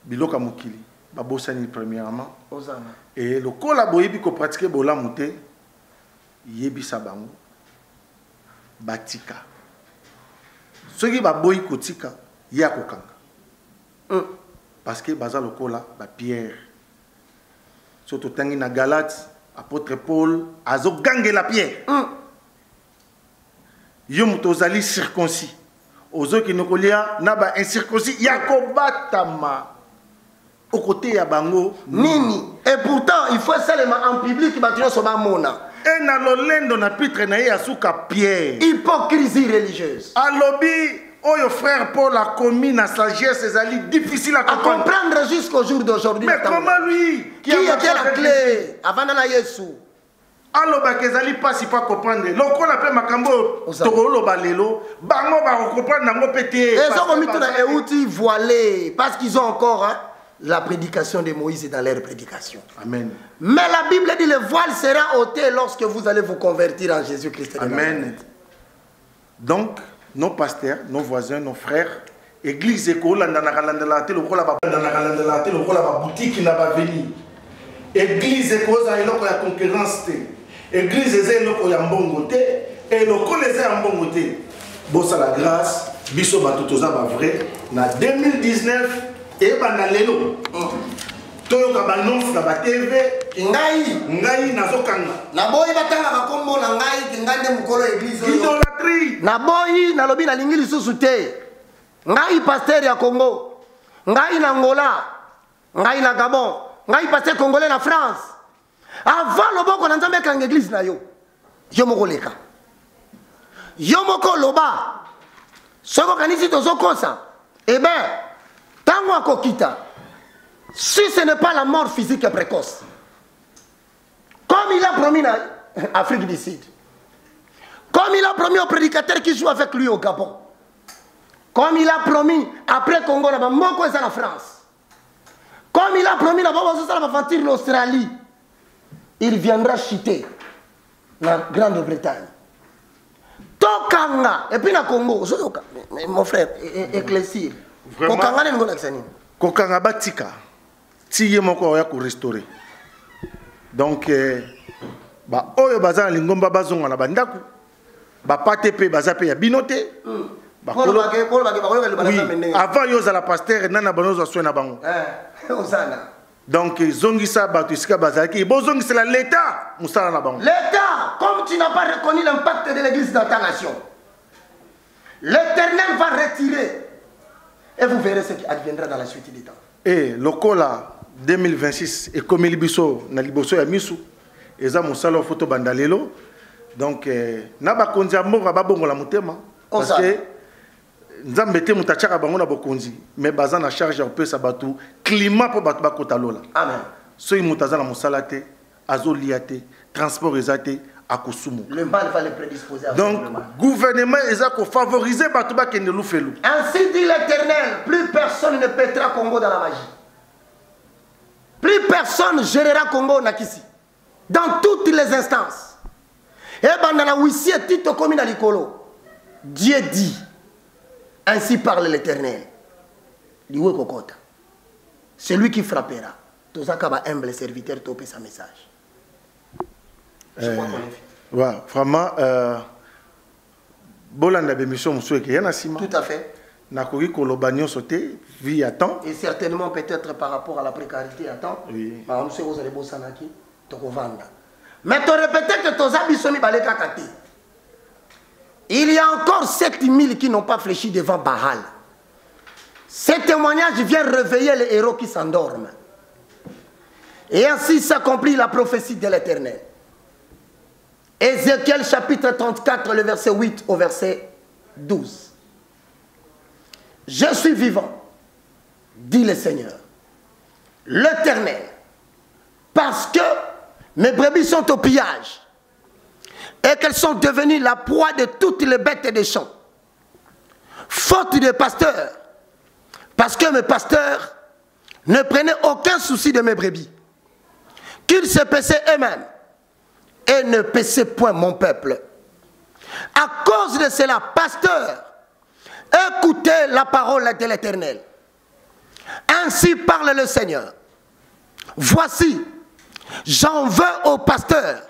biloka mokili, babosani premièrement. Osana. Et le collaborer ko pratiquer bola monter yebisa bango. Batika. Ce qui va boy kotika, ya kokanga. Parce que baza lokola ba Pierre. Surtout tangi na Galate, apôtre Paul azo gange la Pierre. Yo mutozali circoncis. Ozo ki nokolia na ba incirconcis yakobatama. Au côté ya bango nini. Et pourtant, il faut seulement en public battre sur ma mona. Et na lolendo na pitre na ye asuka Pierre. Hypocrisie religieuse. Alobi oyo frère Paul a commis na sagesse ezali difficile à comprendre jusqu'au jour d'aujourd'hui. Mais comment lui qui était la clé avant na Yesu? Aloba kezali pas si pas comprendre. Lokola pe makambo tokoloba lelo bango ba comprendre nango pété. Ils ont mis tout na euti voilé parce qu'ils ont encore la prédication de Moïse est dans leur prédication. Amen. Mais la Bible dit le voile sera ôté lorsque vous allez vous convertir en Jésus-Christ. Amen. Donc, nos pasteurs, nos voisins, nos frères, église ekolanda na kalandela te lokola ba na kalandela te lokola ba boutique na ba venir église ekoza eloko ya concurrence te église eza eloko ya mbongo te et lokola eza ya mbongo te bosa la grâce biso bato toza ba vrai na 2019 et bana lelo toyoka banonce na ba TV ngai nazokanga na boyi batanga bakombo na ngai ngande mukolo église idolâtrie na boyi na lobi na lingi lisusu te ngai pasteur ya Congo ngai na Angola ngai na Gabon ngai pasteur congolais na France avant loboko na nzambe kanga église na yo moko leka yo moko loba soko kanisi tozokosa eh ben tango akokita si ce n'est pas la mort physique précoce comme il a promis en Afrique du Sud, comme il a promis au prédicateur qui joue avec lui au Gabon, comme il a promis après Congo, la France, comme il a promis la l'Australie, il viendra chuter la Grande-Bretagne. Tokanga, et puis la Congo, mon frère, éclaircir. Kokanga batika, tiye moko ya ko restaurer. Donc, ba oyo baza lingomba bazonga na bandaku, ba patepe bazape ya binote. Avant yo za la pasteur nana banozo soina bango. Donc zongisa batu isika bazaki, bozongisa la l'état musala na bango. L'état, comme tu n'as pas reconnu l'impact de l'église dans ta nation, l'Éternel va retirer et vous verrez ce qui adviendra dans la suite du temps. Et lokola 2026 et comme libiso na liboso ya misu eza musala photo bandalelo donc na ba konzi mboka babongola mutema parce que nzambe te mutachaka bango na bokonzi mais baza na charge ya pesa batu climat po batu bakota lola amen so imutaza na musala te azolia te transport ezate akosumu le mal va les prédisposer à donc gouvernement eza ko favoriser batu bakende lufelu. Ainsi dit l'Éternel, plus personne ne pètera Congo dans la magie. Plus personne gérera Congo Nakisi. Dans toutes les instances. Et dans la Wissi et Tito Komina Likolo. Dieu dit. Ainsi parle l'Éternel. C'est lui qui frappera. Tozakaba humble serviteur topé sa message. Je crois qu'on est fait. Ouais, vraiment, Bolanda bémission Moussoueke Yanasima. Tout à fait. Nakori Kolobagnon sauté, vie à temps. Et certainement peut-être par rapport à la précarité à temps. Oui. Mais tu répétais que Toza Bissomi Baleka Kati. Il y a encore 7000 qui n'ont pas fléchi devant Baal. Ce témoignage vient réveiller les héros qui s'endorment. Et ainsi s'accomplit la prophétie de l'Éternel. Ézéchiel chapitre 34, le verset 8 au verset 12. Je suis vivant, dit le Seigneur, l'Éternel, parce que mes brebis sont au pillage et qu'elles sont devenues la proie de toutes les bêtes des champs. Faute de pasteurs, parce que mes pasteurs ne prenaient aucun souci de mes brebis, qu'ils se paissaient eux-mêmes et ne paissaient point mon peuple. À cause de cela, pasteurs, écoutez la parole de l'Éternel. Ainsi parle le Seigneur. Voici, j'en veux aux pasteurs.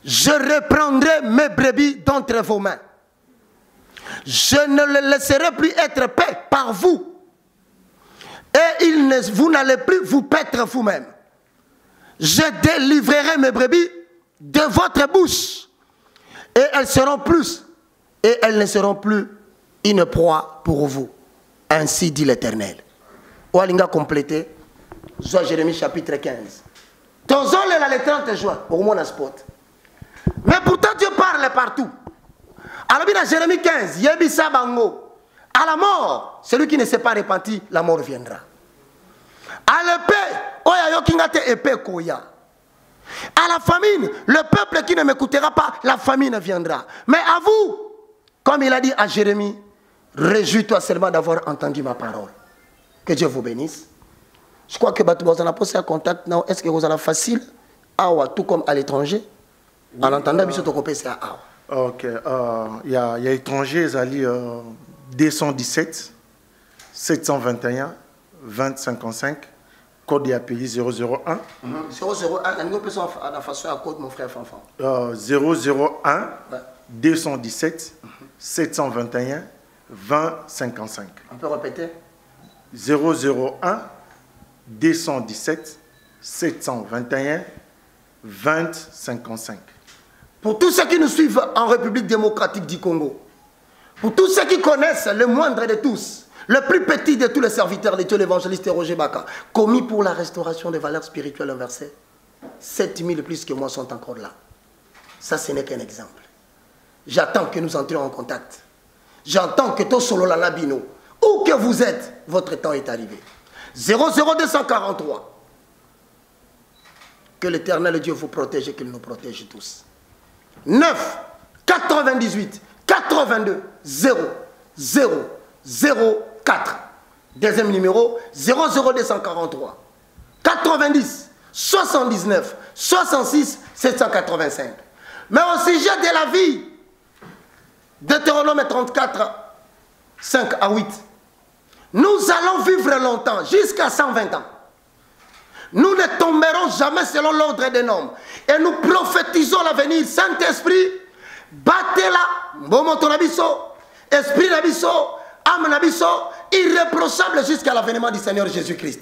Je reprendrai mes brebis d'entre vos mains. Je ne les laisserai plus être paix par vous. Et vous n'allez plus vous paître vous-même. Je délivrerai mes brebis de votre bouche. Et elles seront plus. Et elles ne seront plus une proie pour vous. Ainsi dit l'Éternel. Oualinga complété. Soit Jérémie chapitre 15. Ton zone est le 30 juin. Au moins un spot. Mais pourtant Dieu parle partout. Alors bien Jérémie 15. Yebisa bango. À la mort, celui qui ne s'est pas repenti, la mort viendra. À l'épée, oya yokingate épée koya. À la famine, le peuple qui ne m'écoutera pas, la famine viendra. Mais à vous, comme il a dit à Jérémie, réjouis-toi seulement d'avoir entendu ma parole. Que Dieu vous bénisse. Je crois que vous avez posé un contact. Est-ce que vous avez facile? Tout comme à l'étranger. En entendant, vous avez posé un ok. Il y a étranger, ils allaient 217. 721 20 55, code et API 001. 001, nous peut à la façon à code mon frère Fanfan. 001 217 721 20 55. On peut répéter? 001 217 721 20 55. Pour tous ceux qui nous suivent en République démocratique du Congo, pour tous ceux qui connaissent le moindre de tous, le plus petit de tous les serviteurs de Dieu, l'évangéliste Roger Baka, commis pour la restauration des valeurs spirituelles inversées, 7000 plus que moi sont encore là. Ça, ce n'est qu'un exemple. J'attends que nous entrions en contact. J'entends que tout solo la labino, où que vous êtes, votre temps est arrivé. 00243. Que l'Éternel Dieu vous protège et qu'il nous protège tous. 9 98 82 0 0 0 4. Deuxième numéro 00243 90 79 66 785. Mais au sujet de la vie, Deutéronome 34 5 à 8, nous allons vivre longtemps, jusqu'à 120 ans. Nous ne tomberons jamais selon l'ordre des hommes. Et nous prophétisons l'avenir. Saint-Esprit, battez-la, Bomoto Nabiso, Esprit Nabiso, âme Nabiso, irréprochable jusqu'à l'avènement du Seigneur Jésus-Christ.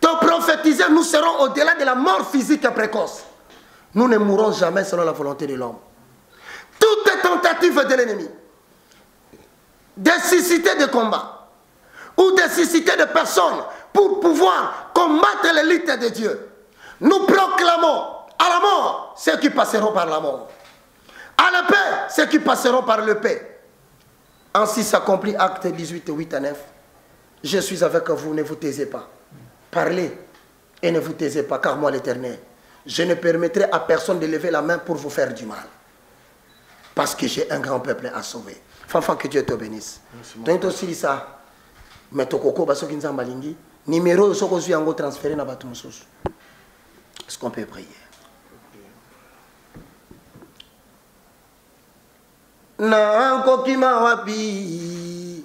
Donc prophétiser, nous serons au-delà de la mort physique précoce. Nous ne mourrons jamais selon la volonté de l'homme. Toute tentative de l'ennemi de susciter des combats ou de susciter des personnes pour pouvoir combattre l'élite de Dieu, nous proclamons à la mort ceux qui passeront par la mort, à la paix ceux qui passeront par le paix. Ainsi s'accomplit acte 18, 8 à 9. Je suis avec vous, ne vous taisez pas. Parlez et ne vous taisez pas, car moi l'Éternel, je ne permettrai à personne de lever la main pour vous faire du mal. Parce que j'ai un grand peuple à sauver. Fanfan, que Dieu te bénisse. Donc aussi ça, mais tokoko basoki nzamba lingi, numéro soko zui yango transféré na batu mususu. Est-ce qu'on peut prier? Na kokima wapi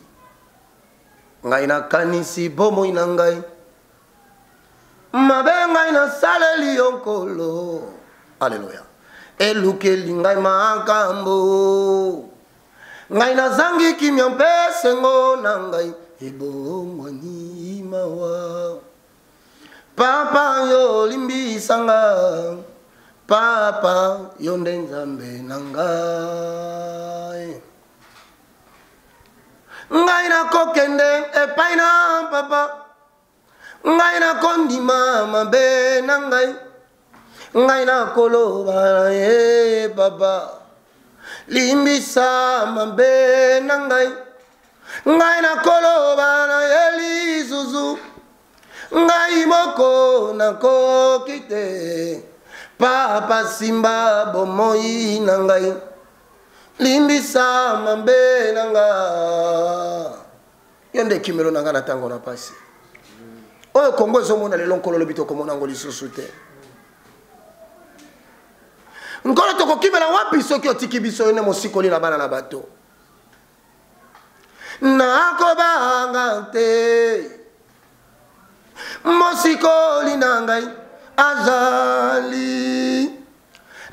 ngai na kanisi bomo inangai mabe ngai na saleli onkolo. Alléluia. Elukeli ngai makambo ngai na zangi kimya mpese ngo na ngai ebongwani mawa. Papa yo limbisanga, Papa yo nzambe na ngai. Ngai na kokende epai na papa, ngai na kondima mabe na ngai, ngai na koloba ye papa limbisa mabe na ngai, ngai na koloba na ye lizuzu, ngai moko na kokite papa simba bomoi na ngai limbisa mabe na ngai. Yonde kimelo na ngai na tango na pasi oyo Kongo ezomona lelo nkolo lobi tokomona ngo lisusu te. Nkolo tokokimela wapi soki otiki biso yone mosikoli na bana na bato nakobanga te. Mosikoli na ngai azali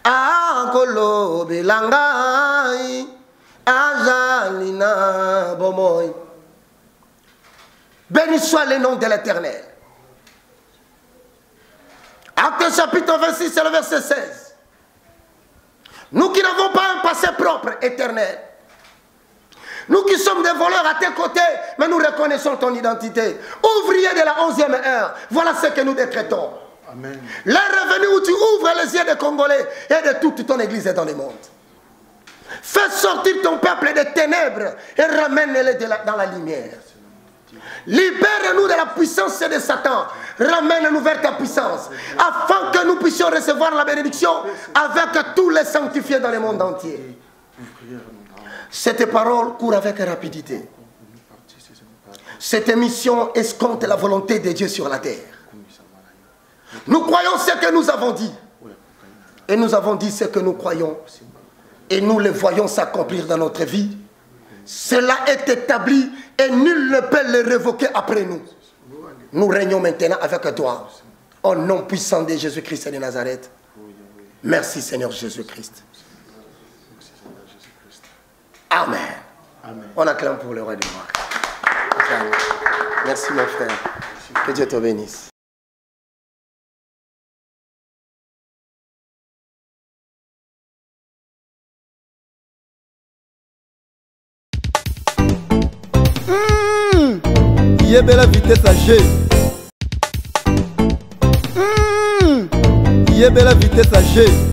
akolobela ngai azali na bomoi. Béni soit le nom de l'Éternel. Acte chapitre 26, c'est le verset 16. Nous qui n'avons pas un passé propre, éternel, nous qui sommes des voleurs à tes côtés, mais nous reconnaissons ton identité. Ouvrier de la 11e heure, voilà ce que nous décrétons. Amen. L'heure est venue où tu ouvres les yeux des Congolais et de toute ton église dans le monde. Fais sortir ton peuple des ténèbres et ramène-les dans la lumière. Libère-nous de la puissance de Satan. Ramène-nous vers ta puissance, afin que nous puissions recevoir la bénédiction avec tous les sanctifiés dans le monde entier. Cette parole court avec rapidité. Cette émission escompte la volonté de Dieu sur la terre. Nous croyons ce que nous avons dit. Et nous avons dit ce que nous croyons. Et nous le voyons s'accomplir dans notre vie. Cela est établi et nul ne peut le révoquer après nous. Nous régnons maintenant avec toi. Au nom puissant de Jésus-Christ de Nazareth. Merci Seigneur Jésus-Christ. Amen. Amen. On acclame pour le roi de gloire. Merci mon frère. Que Dieu te bénisse. Yebela vitesse à G. Yebela vitesse à G.